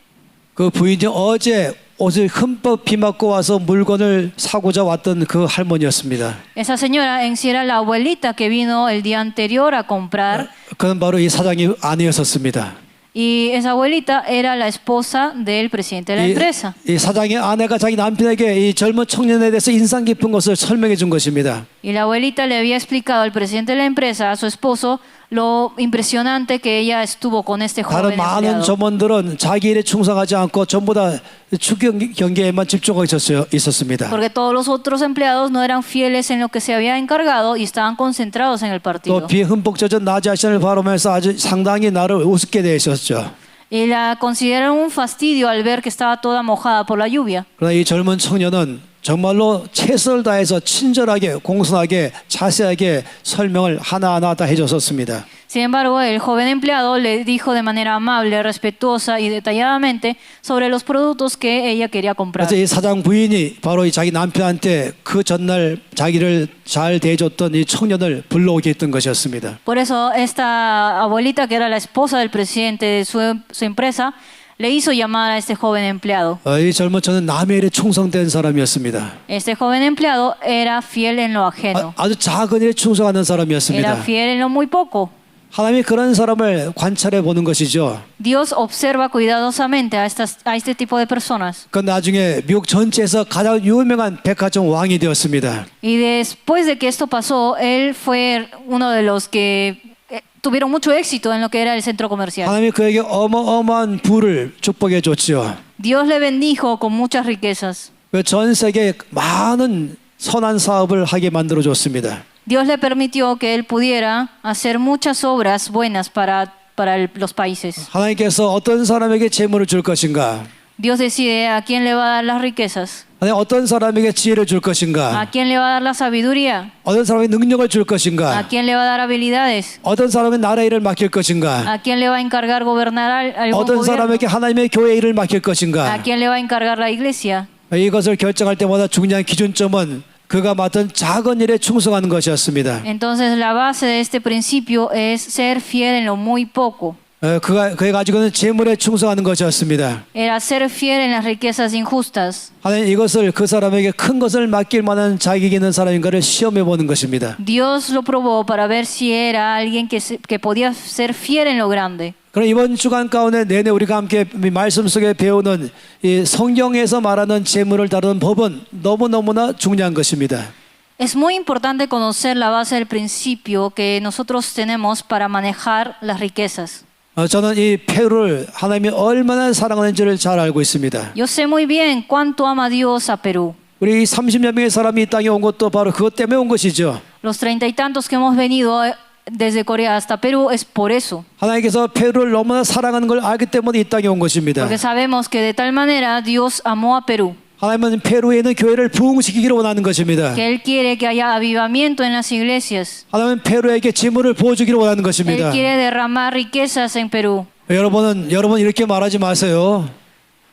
그 부인이 어제 옷을 흠뻑 비 맞고 와서 물건을 사고자 왔던 그 할머니였습니다. Esa señora en sí era la abuelita que vino el día anterior a comprar. 그는 바로 이 사장의 아내였었습니다. Y esa abuelita era la esposa del presidente de la empresa. 이 사장의 아내가 자기 남편에게 이 젊은 청년에 대해서 인상 깊은 것을 설명해 준 것입니다. Y la abuelita le había explicado al presidente de la empresa, a su esposo, lo impresionante que ella estuvo con este joven 다른 많은 empleado. 점원들은 자기 일에 충성하지 않고 전부 다 축구 경기에만 집중하고 있었습니다. Porque todos los otros empleados no eran fieles en lo que se había encargado y estaban concentrados en el partido. 또 비에 흠뻑 젖은 나 자신을 바라보면서 아주 상당히 나를 우습게 대하셨죠. Y la consideraron un fastidio al ver que estaba toda mojada por la lluvia. 그러나 이 젊은 청년은 정말로 최선을 다해서 친절하게 공손하게 자세하게 설명을 하나하나 다 해줬었습니다. Sin embargo, el joven empleado le dijo de manera amable, respetuosa y detalladamente sobre los productos que ella quería comprar. 그래서 이 사장 부인이 바로 이 자기 남편한테 그 전날 자기를 잘 대해줬던 이 청년을 불러오게 했던 것이었습니다. Por eso esta abuelita, que era la esposa del presidente de su empresa, le hizo llamar a este joven empleado. 이 젊은 청년은 남의 일에 충성된 사람이었습니다. Este joven empleado era fiel en lo ajeno. 아주 작은 일에 충성하는 Era 사람이었습니다. fiel en lo muy poco. 하나님이 그런 사람을 관찰해 보는 것이죠. Dios observa cuidadosamente a este tipo de personas. 그 나중에 미국 전체에서 가장 유명한 백화점 왕이 되었습니다. Y después de que esto pasó, él fue uno de los que tuvieron mucho éxito en lo que era el centro comercial. 하나님이 그에게 어마어마한 부를 축복해 줬지요. Dios le bendijo con muchas riquezas. 전 세계에 많은 선한 사업을 하게 만들어 줬습니다. Dios le permitió que él pudiera hacer muchas obras buenas para los países. 하나님께서 어떤 사람에게 재물을 줄 것인가? Dios decide a quién le va a dar las riquezas, 하나님 어떤 사람에게 지혜를 줄 것인가? a quién le va a dar la sabiduría, 어떤 사람에게 능력을 줄 a 것인가? quién le va a dar habilidades, 어떤 사람에게 나라 일을 맡길 것인가? a quién le va a encargar gobernar algún 어떤 gobierno, 사람에게 하나님의 교회 일을 맡길 a 것인가? quién le va a encargar la iglesia. 이것을 결정할 때마다 중요한 기준점은 그가 맡은 작은 일에 충성하는 것이었습니다. Entonces la base de este principio es ser fiel en lo muy poco. 그가 가지고 있는 재물에 충성하는 것이었습니다. Era ser fiel en las riquezas injustas. 하나님 이것을 그 사람에게 큰 것을 맡길 만한 자격이 있는 사람인가를 시험해 보는 것입니다. Dios lo probó para ver si era alguien que podía ser fiel en lo grande. 그럼 이번 주간 가운데 내내 우리가 함께 말씀 속에 배우는 이 성경에서 말하는 재물을 다루는 법은 너무너무나 중요한 것입니다. Es muy importante conocer la base del principio que nosotros tenemos para manejar las riquezas. 저는 이 페루를 하나님이 얼마나 사랑하는지를 잘 알고 있습니다. Yo sé muy bien cuánto ama Dios a Perú. 우리 30여 명의 사람이 이 땅에 온 것도 바로 그것 때문에 온 것이죠. Los 30 y tantos que hemos venido desde Corea hasta Perú es por eso. 하나님께서 페루를 너무나 사랑하는 걸 알기 때문에 이 땅에 온 것입니다. Porque sabemos que de tal manera Dios amó a Perú. 하나님은 페루에 있는 교회를 부흥시키기를 원하는 것입니다. Que Él quiere que haya avivamiento en las iglesias. 하나님은 페루에게 재물을 부어주기를 원하는 것입니다. Él quiere derramar riquezas en Perú. 여러분 이렇게 말하지 마세요.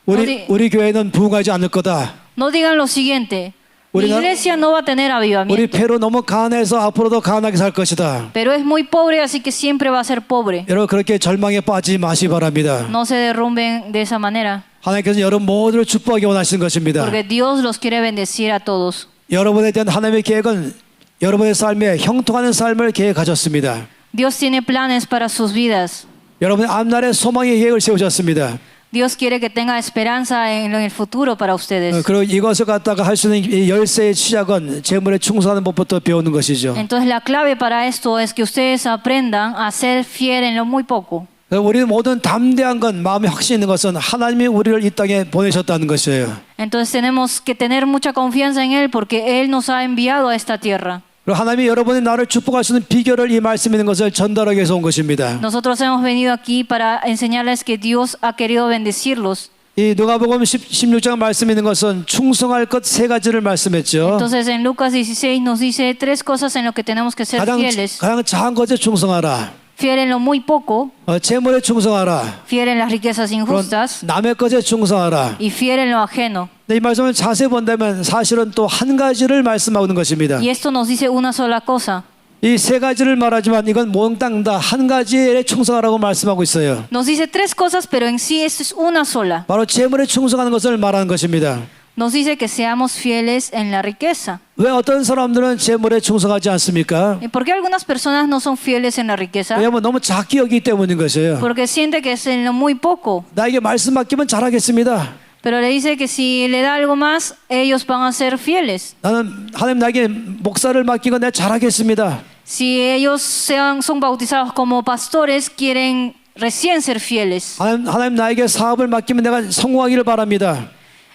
우리 교회는 부흥하지 않을 거다. No digan lo siguiente. Mi 우리는- iglesia no va a tener 우리 avivamiento. 페루 너무 가난해서 앞으로도 가난하게 살 것이다. Pero es muy pobre, así que siempre va a ser pobre. 여러분 그렇게 절망에 빠지지 마시기 바랍니다. No se derrumben de esa manera. 하나님께서 여러분 모두를 축복하기 원하시는 것입니다. Porque Dios los quiere bendecir a todos. 여러분에 대한 하나님의 계획은 여러분의 삶에 형통하는 삶을 계획하셨습니다. Dios tiene planes para sus vidas. 여러분의 앞날에 소망의 계획을 세우셨습니다. Dios quiere que tenga esperanza en el futuro para ustedes. 그리고 이것을 갖다가 할 수 있는 이 열쇠의 시작은 재물에 충성하는 법부터 배우는 것이죠. Entonces la clave para esto es que ustedes aprendan a ser fiel en lo muy poco. 우리 모든 담대한 건 마음에 확신 있는 것은 하나님이 우리를 이 땅에 보내셨다는 것이에요. Entonces tenemos que tener mucha confianza en Él porque Él nos ha enviado a esta tierra. 그리고 하나님이 여러분의 나를 축복할 수 있는 비결을 이 말씀에 있는 것을 전달하기 위해서 온 것입니다. Nosotros hemos venido aquí para enseñarles que Dios ha querido bendecirlos. 이 누가복음 16장 말씀에 있는 것은 충성할 것 세 가지를 말씀했죠. Entonces en Lucas 16 nos dice tres cosas en lo que tenemos que ser fieles. 가장 작은 것에 충성하라. Fiel en lo muy poco, 재물에 충성하라. fiel en las riquezas 그런 injustas 남의 것에 충성하라. y fiel en lo ajeno. 이 말씀을 자세히 본다면 사실은 또 한 가지를 말씀하고 있는 것입니다. Y esto nos dice una sola cosa. 이 세 가지를 말하지만 이건 몽땅 다 한 가지에 충성하라고 말씀하고 있어요. Nos dice tres cosas, pero en sí esto es una sola. 바로 재물에 충성하는 것을 말하는 것입니다. Nos dice que seamos fieles en la riqueza. 왜 어떤 사람들은 재물에 충성하지 않습니까? ¿Y por qué algunas personas no son fieles en la riqueza? 왜냐하면 너무 작게 여기기 때문인 것이에요. Porque siente que es en lo muy poco. 나에게 말씀 맡기면 잘하겠습니다. Pero le dice que si le da algo más, ellos van a ser fieles. 나는 하나님 나에게 목사를 맡기고 내가 잘하겠습니다. Si ellos son bautizados como pastores, quieren recién ser fieles. 하나님 나에게 사업을 맡기면 내가 성공하기를 바랍니다.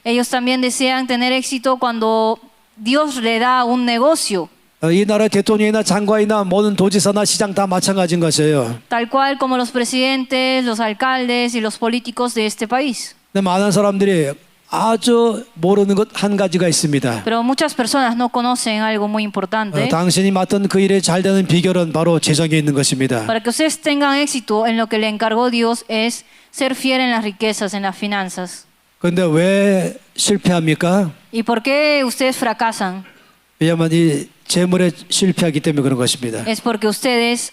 Ellos también desean tener éxito cuando Dios le da un negocio. 이 나라의 대통령이나 장관이나 모든 도지사나 시장 다 마찬가지인 것이에요. Tal cual como los presidentes, los alcaldes y los políticos de este país. 근데 많은 사람들이 아주 모르는 것 한 가지가 있습니다. Pero muchas personas no conocen algo muy importante. 당신이 맡은 그 일에 잘 되는 비결은 바로 재정에 있는 것입니다. Para que ustedes tengan éxito en lo que le encargó Dios es ser fiel en las riquezas, en las finanzas. 그런데 왜 실패합니까? ¿Y por qué ustedes fracasan? 왜냐하면 이 재물에 실패하기 때문에 그런 것입니다. Es porque ustedes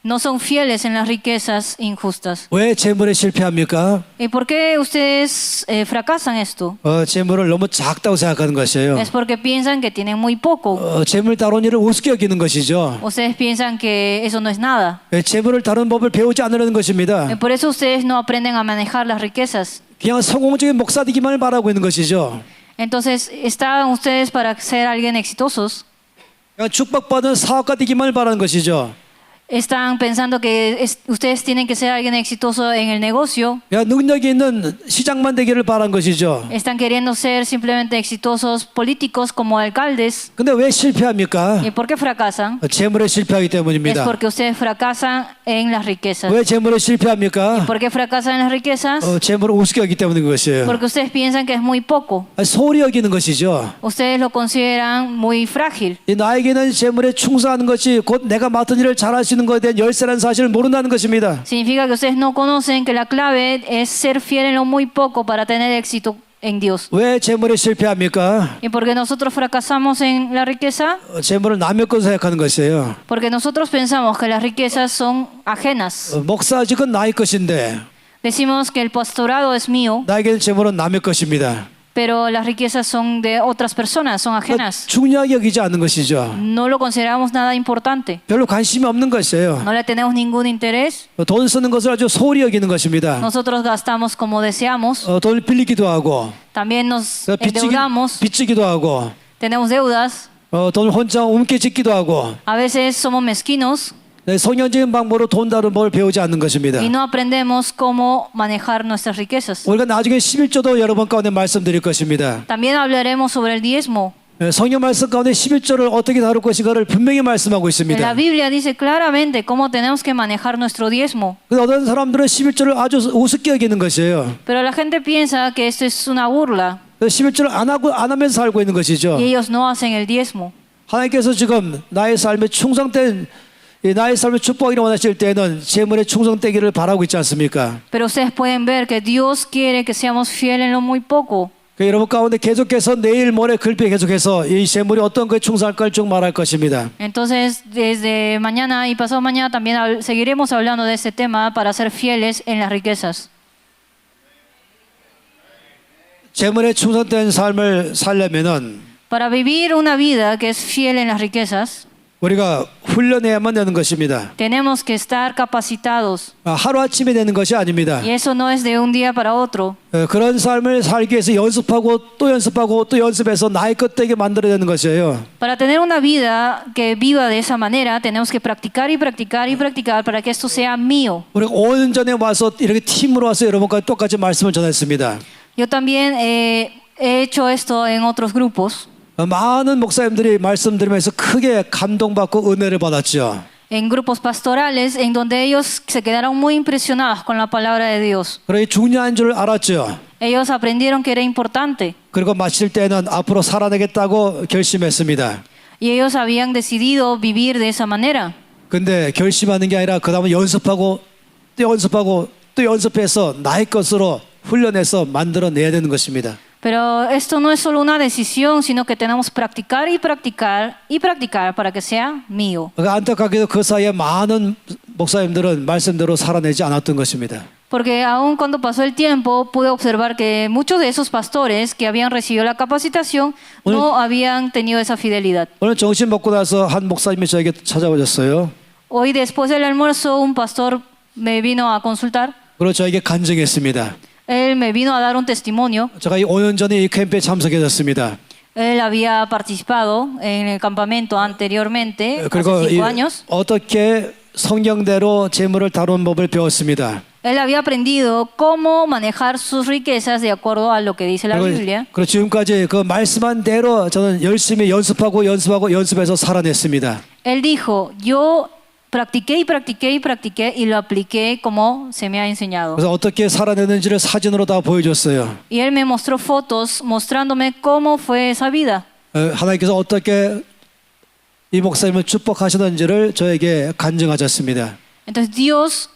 no son fieles en las riquezas injustas. 왜 재물에 실패합니까? ¿Y por qué ustedes fracasan esto? 재물을 너무 작다고 생각하는 것이에요. Es porque piensan que tienen muy poco. 재물 다루는 일을 우습게 여기는 것이죠. Ustedes piensan que eso no es nada. 재물을 다루는 법을 배우지 않으려는 것입니다. Por eso ustedes no aprenden a manejar las riquezas. 그냥 성공적인 목사 되기만을 바라고 있는 것이죠. Entonces, ¿están ustedes para ser alguien exitosos? 그냥 축복받은 사업가 되기만을 바라는 것이죠. Están pensando que ustedes tienen que ser alguien exitoso en el negocio. 야, 능력이 있는 시장만 되기를 바란 것이죠. Están queriendo ser simplemente exitosos políticos como alcaldes. 근데 왜 실패합니까? ¿Y por qué fracasan? 재물에 실패하기 Es 때문입니다. porque ustedes fracasan en las riquezas. 왜 재물에 실패합니까? ¿Por qué fracasan en las riquezas? 재물을 우습게 하기 때문인 것이에요. Porque ustedes piensan que es muy poco. 소홀히 여기는 것이죠. Ustedes lo consideran muy frágil. 이 나에게는 재물에 충성하는 것이 곧 내가 맡은 일을 잘할 수 있는 것에 대한 열쇠라는 사실을 모른다는 것입니다. Significa que ustedes no conocen que la clave es ser fiel en lo muy poco para tener éxito en Dios. 왜 재물에 실패합니까? ¿Y por qué nosotros fracasamos en la riqueza? 재물을 남의 것 생각하는 것이에요. Porque nosotros pensamos que las riquezas son ajenas. 목사직은 나의 것인데 Decimos que el pastorado es mío, 나에게 재물은 남의 것입니다. pero las riquezas son de otras personas, son ajenas. 중요하게 여기지 않는 것이죠. No lo consideramos nada importante. 별로 관심이 없는 것이에요. No le tenemos ningún interés. 돈 쓰는 것을 아주 소홀히 여기는 것입니다. Nosotros gastamos como deseamos. 돈을 빌리기도 하고 También nos endeudamos. 빚지기도 하고 Tenemos deudas. 돈을 혼자 움켜쥐기도 하고 A veces somos mezquinos 성경적인 방법으로 돈 다루는 법을 배우지 않는 것입니다. y no aprendemos cómo manejar nuestras riquezas. 우리가 나중에 11조도 여러분 가운데 말씀드릴 것입니다. También hablaremos sobre el diezmo. 성경 말씀 가운데 11조를 어떻게 다룰 것인가를 분명히 말씀하고 La 있습니다. Biblia dice claramente cómo tenemos que manejar nuestro diezmo. 근데 어떤 사람들은 11조를 아주 우습게 여기는 것이에요. Pero la gente piensa que esto es una burla 11조를 안 하면서 살고 있는 것이죠. y ellos no hacen el diezmo. 하나님께서 지금 나의 삶에 충성된 나의 삶의 축복을 원하실 때는 재물에 충성되기를 바라고 있지 않습니까? Pero ustedes pueden ver que Dios quiere que seamos fieles en lo muy poco. 여러분 가운데 계속해서 내일 모레 글피 계속해서 이 재물이 어떤 거에 충성할까를 쭉 말할 것입니다. Entonces, desde mañana y pasado mañana también seguiremos hablando de este tema para ser fieles en las riquezas. 재물에 충성된 삶을 살려면은 Para vivir una vida que es fiel en las riquezas, 우리가 훈련해야만 되는 것입니다. tenemos que estar capacitados. 하루아침에 되는 것이 아닙니다. Y eso no es de un día para otro. 그런 삶을 살기 위해서 연습하고 또 연습하고 또 연습해서 나의 것 되게 만들어야 되는 것이에요. Para tener una vida que viva de esa manera, tenemos que practicar y practicar y practicar para que esto sea mío. 우리가 5년 전에 와서 이렇게 팀으로 와서 여러분과 똑같이 말씀을 전했습니다. Yo también he hecho esto en otros grupos. 많은 목사님들이 말씀 들으면서 크게 감동받고 은혜를 받았죠. En grupos pastorales en donde ellos se quedaron muy impresionados con la palabra de Dios. 그러니 중요한 줄 알았죠. Ellos aprendieron que era importante 그리고 마칠 때는 앞으로 살아내겠다고 결심했습니다. y ellos habían decidido vivir de esa manera. 근데 결심하는 게 아니라 그 다음에 연습하고 또 연습하고 또 연습해서 나의 것으로 훈련해서 만들어내야 되는 것입니다. Pero esto no es solo una decisión, sino que tenemos que practicar y practicar y practicar para que sea mío. 안타깝게도 그 사이에 많은 목사님들은 말씀대로 살아내지 않았던 것입니다. Porque aun cuando pasó el tiempo, pude observar que muchos de esos pastores que habían recibido la capacitación no habían tenido esa fidelidad. 오늘 점심 먹고 나서 한 목사님이 저에게 찾아오셨어요. Hoy, después del almuerzo, un pastor me vino a consultar. 그리고 저에게 간증했습니다. Él me vino a dar un testimonio. 제가 5년 전에 이 캠프에 참석했습니다. Él había participado en el campamento anteriormente, 그리고 hace 5 años. 어떻게 성경대로 재물을 다루는 법을 배웠습니다. Él había aprendido cómo manejar sus riquezas de acuerdo a lo que dice la Biblia. 그리고 지금까지 그 말씀한 대로 저는 열심히 연습해서 살아냈습니다. Él dijo, yo practiqué y practiqué y practiqué y lo apliqué como se me ha enseñado. 그래서 어떻게 살아내는지를 사진으로 다 보여줬어요. Y él me mostró fotos mostrándome cómo fue esa vida. 하나님께서 어떻게 이 목사님을 축복하시는지를 저에게 간증하셨습니다. Entonces Dios,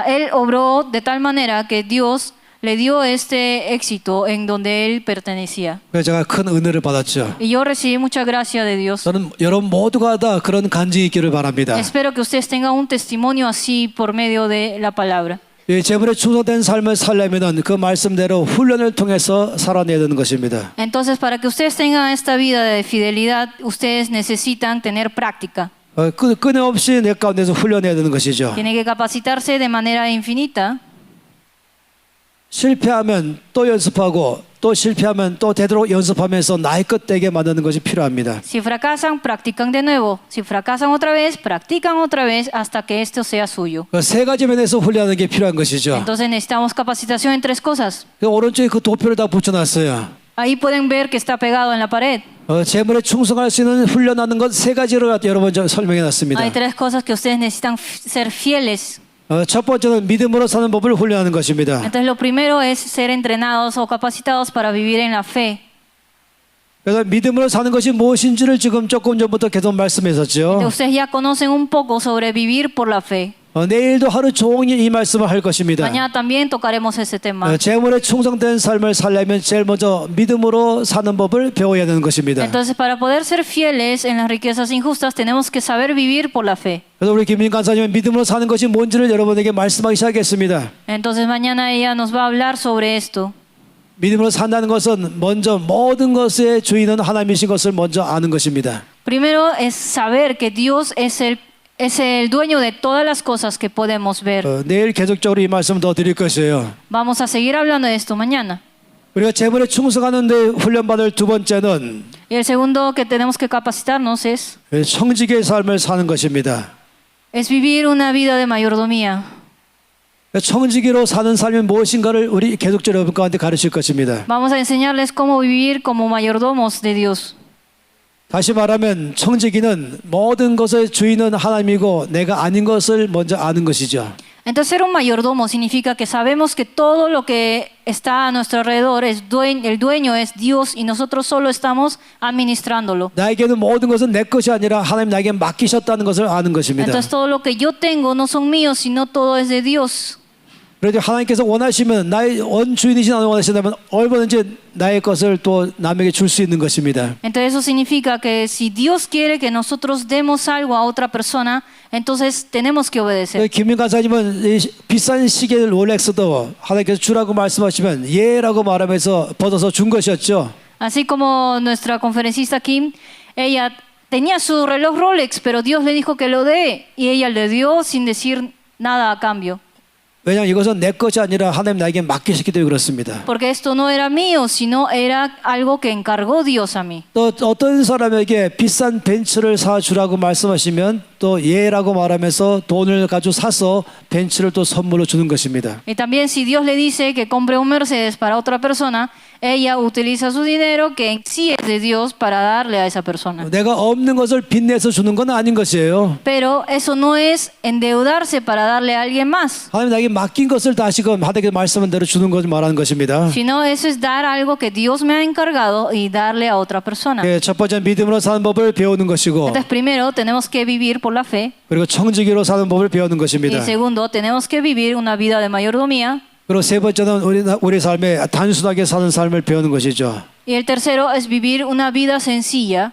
él obró de tal manera que Dios le dio este éxito en donde él pertenecía. 그래서 제가 큰 은혜를 받았죠. Y yo recibí mucha gracia de Dios. 저는 여러분 모두가 다 그런 간증이 있기를 바랍니다. Espero que ustedes tengan un testimonio así por medio de la palabra. 이 재물에 충성된 삶을 살려면은 그 말씀대로 훈련을 통해서 살아내야 되는 것입니다. Entonces, para que ustedes tengan esta vida de fidelidad, ustedes necesitan tener práctica. 끊임없이 내 가운데서 훈련해야 되는 것이죠. Tienen que capacitarse de manera infinita. 실패하면 또 연습하고 또 실패하면 또 되도록 연습하면서 나의 것 되게 만드는 것이 필요합니다. Si fracasan, practican de nuevo. Si fracasan otra vez, practican otra vez hasta que esto sea suyo. 그 세 가지 면에서 훈련하는 게 필요한 것이죠. Entonces necesitamos capacitación en tres cosas. 그 오른쪽에 그 도표를 다 붙여놨어요. Ahí pueden ver que está pegado en la pared. 재물에 충성할 수 있는 훈련하는 것 세 가지로 여러분 설명해놨습니다. Hay tres cosas que ustedes necesitan ser fieles. 첫 번째는 믿음으로 사는 법을 훈련하는 것입니다. Entonces lo primero es ser entrenados o capacitados para vivir en la fe. 그래서 믿음으로 사는 것이 무엇인지를 지금 조금 전부터 계속 말씀했었죠. Entonces, ustedes ya conocen un poco sobre vivir por la fe. 내일도 하루 종일 이 말씀을 할 것입니다. Mañana también tocaremos ese tema. 재물에 충성된 삶을 살려면 제일 먼저 믿음으로 사는 법을 배워야 되는 것입니다. Entonces, para poder ser fieles en las riquezas injustas, tenemos que saber vivir por la fe. 그래서 우리 김민 간사님은 믿음으로 사는 것이 뭔지를 여러분에게 말씀하기 시작했습니다. Entonces, mañana ella nos va a hablar sobre esto. 믿음으로 산다는 것은 먼저 모든 것의 주인은 하나님이신 것을 먼저 아는 것입니다. Primero es saber que Dios es el dueño de todas las cosas que podemos ver. 내일 계속적으로 이 말씀 더 드릴 것이에요. Vamos a seguir hablando de esto mañana. 우리가 재물에 충성하는 데 훈련받을 두 번째는 Y el segundo que tenemos que capacitarnos es 청지기의 삶을 사는 것입니다. vivir una vida de mayordomía. 청지기로 사는 삶이 무엇인가를 우리 계속적으로 여러분 가운데 가르칠 것입니다. Vamos a enseñarles cómo vivir como mayordomos de Dios. 다시 말하면 청지기는 모든 것의 주인은 하나님이고 내가 아닌 것을 먼저 아는 것이죠. Entonces ser un mayordomo significa que sabemos que todo lo que está a nuestro alrededor el dueño es Dios y nosotros solo estamos administrándolo. 나에게는 모든 것은 내 것이 아니라 하나님 나에게 맡기셨다는 것을 아는 것입니다. Entonces todo lo que yo tengo no son míos, sino todo es de Dios. 그래서 하나님께서 원하시면 나의 원주인이신 하나님 원하신다면 얼마든지 나의 것을 또 남에게 줄 수 있는 것입니다. Entonces eso significa que si Dios quiere que nosotros demos algo a otra persona, entonces tenemos que obedecer. 김민 간사님은 이 비싼 시계 롤렉스도 하나님께서 주라고 말씀하시면 예라고 말하면서 벗어서 준 것이었죠. Así como nuestra conferencista Kim, ella tenía su reloj Rolex, pero Dios le dijo que lo dé y ella le dio sin decir nada a cambio. 왜냐하면 이것은 내 것이 아니라 하나님 나에게 맡기셨기 때문에 그렇습니다. Porque esto no era mío, sino era algo que encargó Dios a mí. 또 어떤 사람에게 비싼 벤츠를 사주라고 말씀하시면 또 예라고 말하면서 돈을 가지고 사서 벤츠를 또 선물로 주는 것입니다. Y también si Dios le dice que compre un Mercedes para otra persona, ella utiliza su dinero que en sí es de Dios para darle a esa persona. 내가 없는 것을 빚내서 주는 건 아닌 것이에요. Pero eso no es endeudarse para darle a alguien más, 하나님 나에게 맡긴 것을 다시금 하나님께 말씀한 대로 주는 것을 말하는 것입니다. sino eso es dar algo que Dios me ha encargado y darle a otra persona. 첫 번째 믿음으로 사는 법을 배우는 것이고 Entonces primero tenemos que vivir por la fe 그리고 청지기로 사는 법을 배우는 y 것입니다. segundo tenemos que vivir una vida de mayordomía 그리고 세 번째는 우리 삶에 단순하게 사는 삶을 배우는 것이죠. y el tercero es vivir una vida sencilla.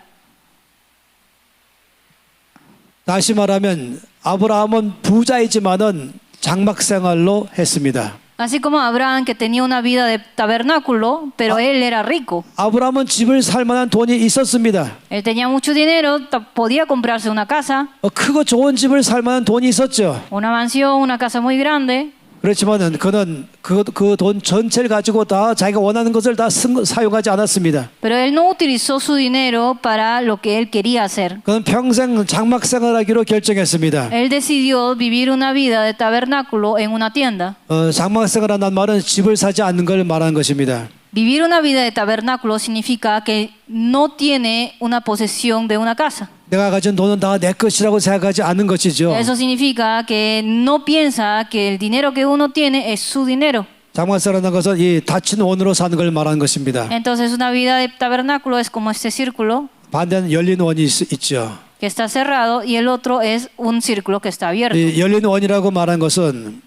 다시 말하면 아브라함은 부자이지만은 장막 생활로 했습니다. Así como Abraham que tenía una vida de tabernáculo, pero él era rico. 아브라함은 집을 살 만한 돈이 있었습니다. Él tenía mucho dinero, podía comprarse una casa, 크고 좋은 집을 살 만한 돈이 있었죠. una mansión, una casa muy grande. 그렇지만은 그는 그 돈 전체를 가지고 다 자기가 원하는 것을 다 사용하지 않았습니다. Pero él no utilizó su dinero para lo que él quería hacer. 그는 평생 장막 생활하기로 결정했습니다. Él decidió vivir una vida de tabernáculo en una tienda. 장막 생활한다는 말은 집을 사지 않는 걸 말하는 것입니다. Vivir una vida de tabernáculo significa que no tiene una posesión de una casa. 내가 가진 돈은 다 내 것이라고 생각하지 않는 것이죠. Eso significa que no piensa que el dinero que uno tiene es su dinero. 장막 생활하는 것은 이 닫힌 원으로 사는 걸 말하는 것입니다. Entonces una vida de tabernáculo es como este círculo 반대는 열린 원이 있죠. que está cerrado y el otro es un círculo que está abierto. 이 열린 원이라고 말하는 것은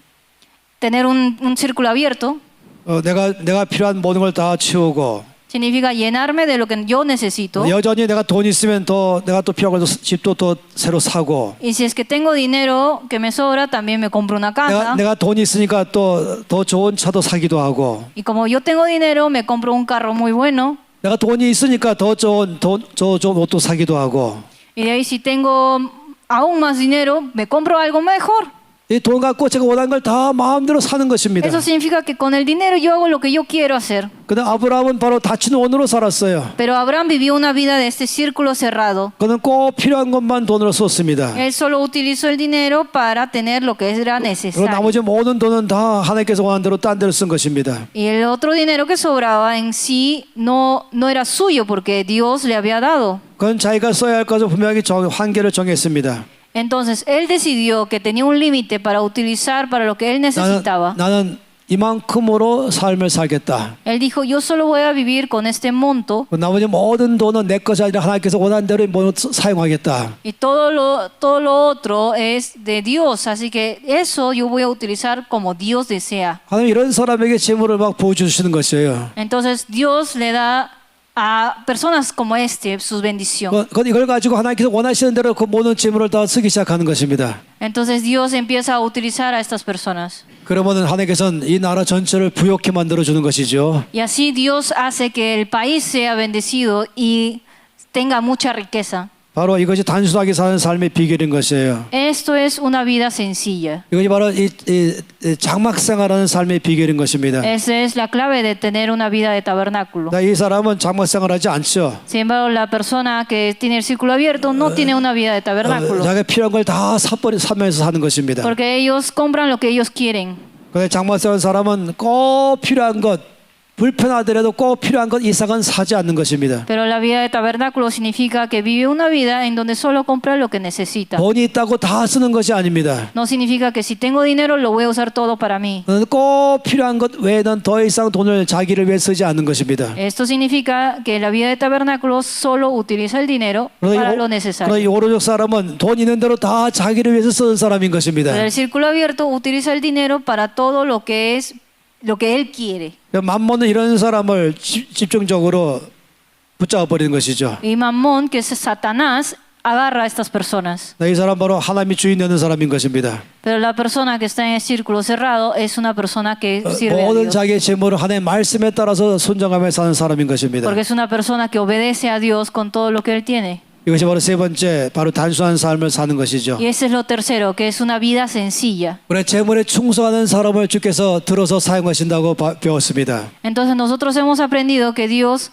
Tener un círculo abierto 내가 필요한 모든 걸 다 채우고 significa llenarme de lo que yo necesito. 여전히 내가 돈 있으면 내가 또 필요한 걸 집도 또 새로 사고 Y si es que tengo dinero que me sobra, también me compro una casa. 내가 돈이 있으니까 또 더 좋은 차도 사기도 하고 Y como yo tengo dinero, me compro un carro muy bueno. 내가 돈이 있으니까 더 좋은 옷도 사기도 하고 Y de ahí si tengo aún más dinero, me compro algo mejor. 이 돈 갖고 제가 원하는 걸 다 마음대로 사는 것입니다. Eso significa que con el dinero yo hago lo que yo quiero hacer. 근데 아브라함은 바로 닫힌 원으로 살았어요. Pero Abraham vivió una vida de este círculo cerrado. 그는 꼭 필요한 것만 돈으로 썼습니다. Él solo utilizó el dinero para tener lo que era 그리고 necesario. 나머지 모든 돈은 다 하나님께서 원하는 대로 딴 데로 쓴 것입니다. Y el otro dinero que sobraba en sí no era suyo porque Dios le había dado. 그건 자기가 써야 할 것을 분명히 한계를 정했습니다. Entonces él decidió que tenía un límite para utilizar para lo que él necesitaba. 나는 이만큼으로 삶을 살겠다. Él dijo, yo solo voy a vivir con este monto 나머지 모든 돈은 내 것이 아니라 하나님께서 원하는 대로 사용하겠다. y todo lo otro es de Dios. Así que eso yo voy a utilizar como Dios desea. 하나님 이런 사람에게 재물을 막 보여주시는 것이에요. Entonces Dios le da a personas como este sus bendiciones. 그건 이걸 가지고 하나님께서 원하시는 대로 그 모든 재물을 다 쓰기 시작하는 것입니다. Entonces Dios empieza a utilizar a estas personas. 그러면은 하나님께서는 이 나라 전체를 부욕해 만들어 주는 것이죠. Y así Dios hace que el país sea bendecido y tenga mucha riqueza. 바로 이것이 단순하게 사는 삶의 비결인 것이에요. Esto es una vida sencilla. 이것이 바로 이 장막생활하는 삶의 비결인 것입니다. Esa es la clave de tener una vida de tabernáculo. 이 사람은 장막생활하지 않죠. Sin embargo, la persona que tiene el círculo abierto no tiene una vida de tabernáculo. 자기가 필요한 걸 다 사면서 사는 것입니다. Porque ellos compran lo que ellos quieren. 그런데 장막생활 사람은 꼭 필요한 것, 불편하더라도 꼭 필요한 것 이상은 사지 않는 것입니다. Pero la vida de tabernáculo significa que vive una vida en donde solo compra lo que necesita. 돈이 있다고 다 쓰는 것이 아닙니다. No significa que si tengo dinero lo voy a usar todo para mí. 꼭 필요한 것 외에는 더 이상 돈을 자기를 위해 쓰지 않는 것입니다. Esto significa que la vida de tabernáculo solo utiliza el dinero para lo 그러나 necesario. 이 오른쪽 사람은 돈 있는 대로 다 자기를 위해서 쓰는 사람인 것입니다. Pero el círculo abierto utiliza el dinero para todo lo que es lo que él quiere. 맘몬은 이런 사람을 집중적으로 붙잡아 버리는 것이죠. Y Mamón, que es Satanás, agarra a estas personas. 이 사람 바로 하나님이 주인 되는 사람인 것입니다. Pero la persona que está en el círculo cerrado es una persona que sirve a 모든 Dios. 자기의 재물을 하나님의 말씀에 따라서 순종하며 사는 사람인 것입니다. Porque es una persona que obedece a Dios con todo lo que él tiene. 이것이 바로 세 번째, 바로 단순한 삶을 사는 것이죠. Y ese es lo tercero, que es una vida sencilla. 우리 재물에 충성하는 사람을 주께서 들어서 사용하신다고 배웠습니다. Entonces nosotros hemos aprendido que Dios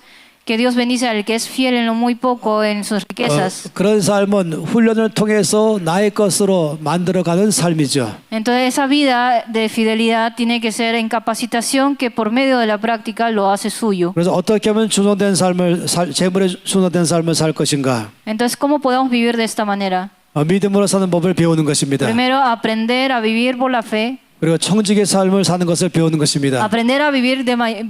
bendice al que es fiel en lo muy poco, en sus riquezas. 그런 삶은 훈련을 통해서 나의 것으로 만들어가는 삶이죠. Entonces esa vida de fidelidad tiene que ser en capacitación que por medio de la práctica lo hace suyo. 그래서 어떻게 하면 충성된 삶을 재물에 충성된 삶을 살 것인가? Entonces, ¿cómo podemos vivir de esta manera? 믿음으로 사는 법을 배우는 것입니다. Primero, aprender a vivir por la fe. 그리고 청직의 삶을 사는 것을 배우는 것입니다. Aprender a vivir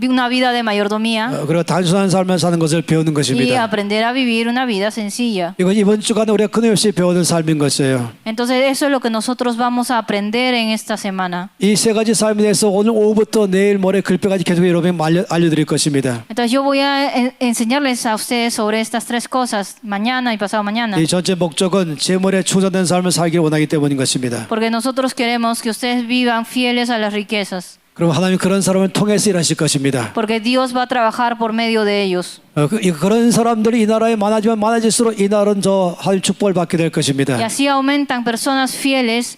una vida de mayordomía. 그리고 단순한 삶을 사는 것을 배우는 Y 것입니다. aprender a vivir una vida sencilla. 이건 이번 주간에 우리가 끊임없이 배우는 삶인 것이에요. Entonces, eso es lo que nosotros vamos a aprender en esta semana. 이 세 가지 삶에 대해서 오늘 오후부터 내일 모레 글빼까지 계속 여러분에게 알려드릴 것입니다. Entonces, yo voy a enseñarles a ustedes sobre estas tres cosas mañana y pasado mañana. 이 전체 목적은 재물에 충성된 삶을 살기를 원하기 때문인 것입니다. Porque nosotros queremos que ustedes vivan fieles a las riquezas. 그럼 하나님 그런 사람을 통해서 일하실 것입니다. Porque Dios va a trabajar por medio de ellos. 그런 사람들이 이 나라에 많아지면 많아질수록 이 나라는 저 하나님 축복을 받게 될 것입니다. Y así aumentan personas fieles.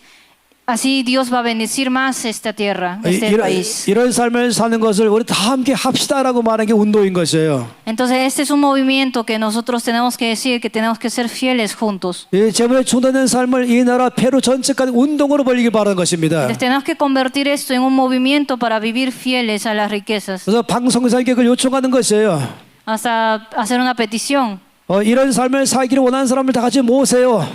Así Dios va a bendecir más esta tierra, este país. 이런 삶을 사는 것을 우리 다 함께 합시다라고 말하는 게 운동인 것이에요. Entonces este es un movimiento que nosotros tenemos que decir que tenemos que ser fieles juntos. 이 재물에 충성된 삶을 이 나라 페루 전체까지 운동으로 벌리기 바라는 것입니다. Entonces tenemos que convertir esto en un movimiento para vivir fieles a las riquezas. 그래서 방송사에게 그걸 요청하는 것이에요. Hasta hacer una petición 이런 삶을 살기를 원하는 사람을 다 같이 모으세요.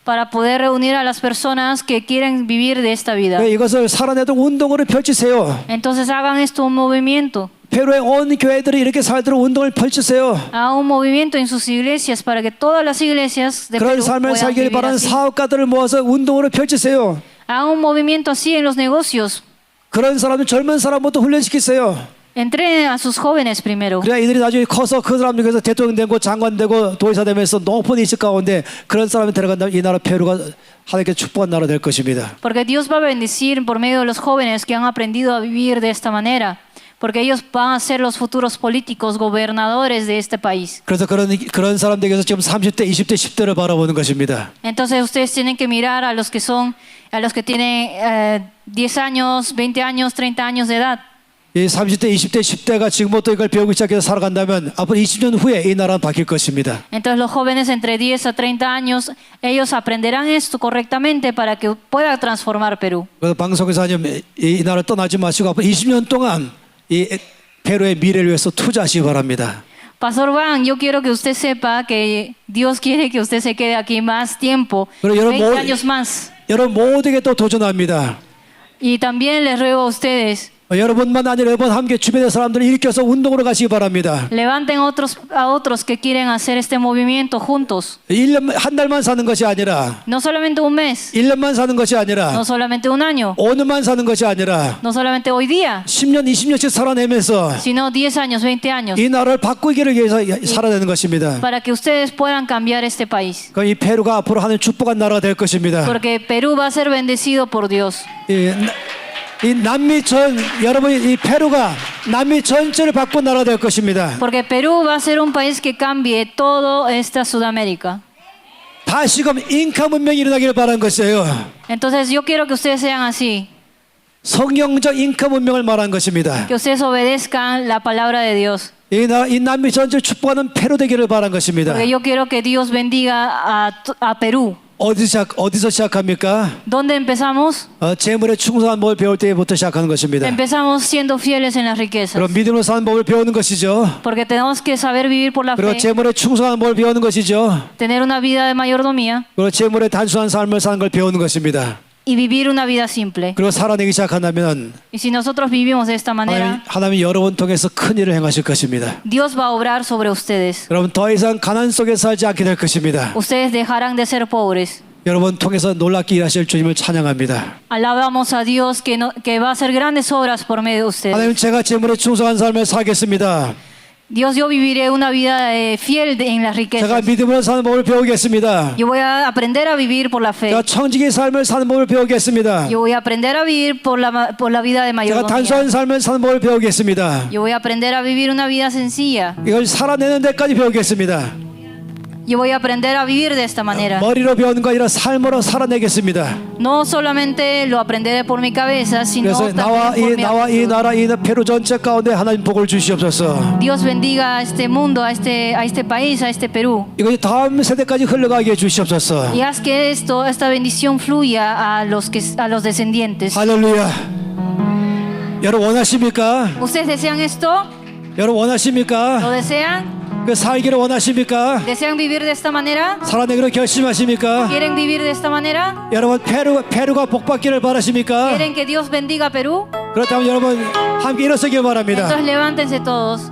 para poder reunir a las personas que quieren vivir de esta vida. 이것을 살아내도록 운동으로 펼치세요. Entonces hagan esto un movimiento. 페루의 온 교회들이 이렇게 살도록 운동을 펼치세요. Hagan un movimiento en sus iglesias para que todas las iglesias de 그런 Perú 삶을 puedan 살기를 vivir 바라는 así. 사업가들을 모아서 운동으로 펼치세요. Hagan un movimiento así en los negocios. 그런 사람들 젊은 사람부터 훈련시키세요. Entrenen a sus jóvenes primero. 그래야 이들이 나중에 커서 그 사람 중에서 대통령 되고 장관 되고 도의사 되면서 높은 이식 가운데 그런 사람이 들어간다면 이 나라 페루가 하나님께 축복한 나라 될 것입니다. Porque Dios va a bendecir por medio de los jóvenes que han aprendido a vivir de esta manera. Porque ellos van a ser los futuros políticos, gobernadores de este país. 그래서 그런 사람들에게서 지금 30대, 20대, 10대를 바라보는 것입니다. Entonces ustedes tienen que mirar a los que son a los que tienen 10 años, 20 años, 30 años de edad. 이 30대, 20대, 10대가 지금부터 이걸 배우기 시작해서 살아간다면 앞으로 20년 후에 이 나라는 바뀔 것입니다. Entonces los jóvenes entre 10 a 30 años, ellos aprenderán esto correctamente para que pueda transformar Perú. 그래서 방송에서 아니면 이 나라를 떠나지 마시고 앞으로 20년 동안 이 페루의 미래를 위해서 투자하시기 바랍니다. Pastor Van, yo quiero que usted sepa que Dios quiere que usted se quede aquí más tiempo, Pero yo no 20 voy- años más. 여러분 모두에게 또 도전합니다. Y también les ruego a ustedes, 여러분만 아니라 여러분 함께 주변의 사람들을 일으켜서 운동으로 가시기 바랍니다. levanten a otros que quieren hacer este movimiento juntos. 1년, 한 달만 사는 것이 아니라 No solamente un mes, 1년만 사는 것이 아니라 no solamente un año, 5년만 사는 것이 아니라 no solamente hoy día, 10년, 20년씩 살아내면서 sino 10 años, 20 años, 이 나라를 바꾸기를 위해서 살아내는 것입니다. para que ustedes puedan cambiar este país. 그럼 이 페루가 앞으로 하는 축복한 나라가 될 것입니다. Porque Perú va a ser bendecido por Dios. 이 남미 전 여러분 이 페루가 남미 전체를 바꾼 나라가 될 것입니다. Porque Perú va a ser un país que cambie toda esta Sudamérica. 다시금 잉카 문명이 일어나기를 바라는 것이에요. Entonces yo quiero que ustedes sean así, 성경적 잉카 문명을 말한 것입니다. que ustedes obedezcan la palabra de Dios. 이 남미 전체를 축복하는 페루 되기를 바란 것입니다. Porque yo quiero que Dios bendiga a Perú. 어디서 시작합니까? ¿Dónde empezamos? 재물에 충성한 법을 배울 때부터 시작하는 것입니다. Empezamos siendo fieles en las riquezas. 그럼 믿음으로 사는 법을 배우는 것이죠. Porque tenemos que saber vivir por la 그리고 fe, 재물에 충성한 법을 배우는 것이죠. tener una vida de mayordomía 그리고 재물에 단순한 삶을 사는 걸 배우는 것입니다. y vivir una vida simple. 그리고 살아내기 시작한다면 Y si nosotros vivimos de esta manera, 하나님이 여러분 통해서 큰 일을 행하실 것입니다. Dios va a obrar sobre ustedes. 여러분 더 이상 가난 속에 살지 않게 될 것입니다. Ustedes dejarán de ser pobres. 여러분 통해서 놀랍게 일하실 주님을 찬양합니다. Alabamos a Dios que va a hacer grandes obras por medio de ustedes. 하나님 제가 재물에 충성한 삶을 살겠습니다. Dios, yo viviré una vida fiel en las 제가 riquezas. 믿음으로 사는 법을 배우겠습니다. Yo voy a aprender a vivir por la fe. 제가 청지기의 삶을 사는 법을 배우겠습니다. Yo voy a aprender a vivir por la vida de 제가 mayordomía. 단순한 삶을 사는 법을 배우겠습니다. Yo voy a aprender a vivir una vida sencilla. 이걸 살아내는 데까지 배우겠습니다. Yo voy a aprender a vivir de esta manera. 머리로 배우는 거 아니라 삶으로 살아내겠습니다. No solamente lo aprenderé por mi cabeza, sino 그래서 también por mi 이 actitud. 나라 이 페루 전체 가운데 하나님 복을 주시옵소서. Dios bendiga a este mundo, a este país, a este Perú. 이것이 다음 세대까지 흘러가게 해 주시옵소서. Y haz que esta bendición fluya a los descendientes. 할렐루야. 여러분 원하십니까? ¿Ustedes desean esto? 여러분 ¿Lo 원하십니까? desean? 그 살기를 원하십니까? ¿Desean vivir de esta manera? 살아내기로 결심하십니까? ¿Quieren vivir de esta manera? 여러분 페루가 복받기를 바라십니까? ¿Quieren que Dios bendiga a Perú? 그렇다면 여러분 함께 일어서길 바랍니다. Entonces levántense todos.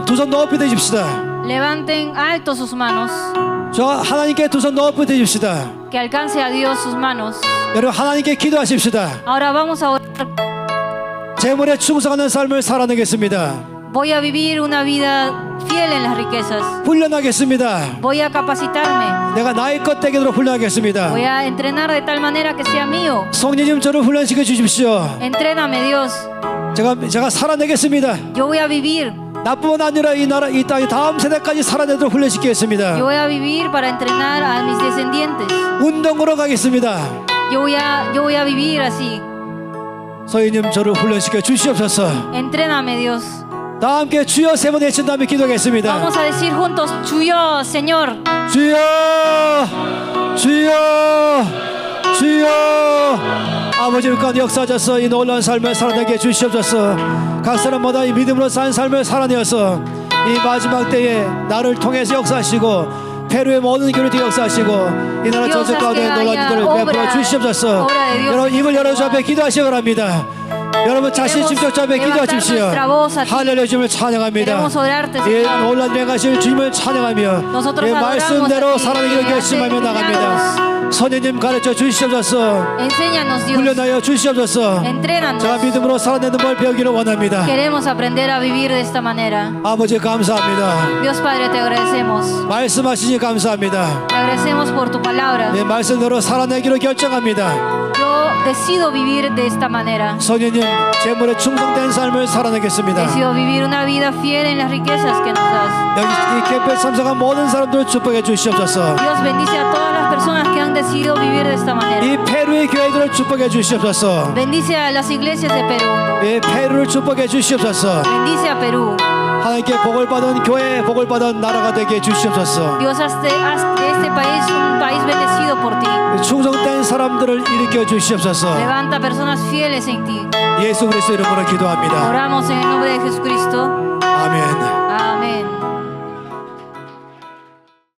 두 손 높이 드십시다. Levanten alto sus manos. 저 하나님께 두 손 높이 드십시다. Que alcance a Dios sus manos. 여러분 하나님께 기도하십시다. Ahora vamos a orar. 재물에 충성하는 삶을 살아내겠습니다. Voy a vivir una vida fiel en las riquezas. 훈련하겠습니다. Voy a capacitarme. 내가 나의 것 되도록 훈련하겠습니다. Voy a entrenar de tal manera que sea mío. 성령님 저를 훈련시켜 주십시오. Entréname, Dios. 제가 살아내겠습니다. Yo voy a vivir. 나뿐만 아니라 이 땅이 다음 세대까지 살아내도록 훈련시키겠습니다. Yo voy a vivir para entrenar a mis descendientes. 운동으로 가겠습니다. Yo voy a vivir así. 소희님 저를 훈련시켜 주시옵소서. Entréname, Dios. 다 함께 주여 세 번 외친 다음에 기도하겠습니다. Vamos a decir juntos, Chuyo, Señor. 주여 주여 주여. 아버지 우리 가운데 역사하셔서 이 놀라운 삶을 살아내게 해 주시옵소서. 각 사람마다 이 믿음으로 산 삶을 살아내어서 이 마지막 때에 나를 통해서 역사하시고 페루의 모든 교회를 역사하시고 이 나라 Dios, 전체 가운데 haz que 놀라운 일들을 haya 베풀어 주시옵소서. obra de Dios. 여러분 입을 열어 주 앞에 기도하시기 바랍니다. 여러분 자신 집중 주 앞에 기도하십시오. 할렐루야 주님을 찬양합니다. Queremos orarte, 이 Señor. 놀란 명하실 주님을 찬양하며 Nosotros 이 말씀대로 adoramos a ti. 살아내기를 결심하며 나갑니다. 선생님 가르쳐 주시옵소서. Enséñanos, Dios. 훈련하여 주시옵소서. Entrénanos. 제가 믿음으로 살아내는 걸 배우기를 원합니다. Queremos aprender a vivir de esta manera. 아버지 감사합니다. Dios Padre, te agradecemos. 말씀하시니 감사합니다. Te agradecemos por tu palabra. 내 말씀대로 살아내기로 결정합니다. Yo decido vivir de esta manera. 선생님 재물에 충성된 삶을 살아내겠습니다. Decido vivir una vida fiel en las riquezas que nos das. 여기 이 캠프에 참석한 모든 사람들을 축복해 주시옵소서. Dios bendice a todas las personas que han decidido vivir de esta manera. 이 페루의 교회들을 축복해 주시옵소서. Bendice a las iglesias de Perú. 이 페루를 축복해 주시옵소서. Bendice a Perú. 하나님께 복을 받은 교회, 복을 받은 나라가 되게 해 주시옵소서. Dios, haz de este país un país bendecido por ti. 충성된 사람들을 일으켜 주시옵소서. Levanta personas fieles en ti. 예수 그리스도 이름으로 기도합니다. Oramos en el nombre de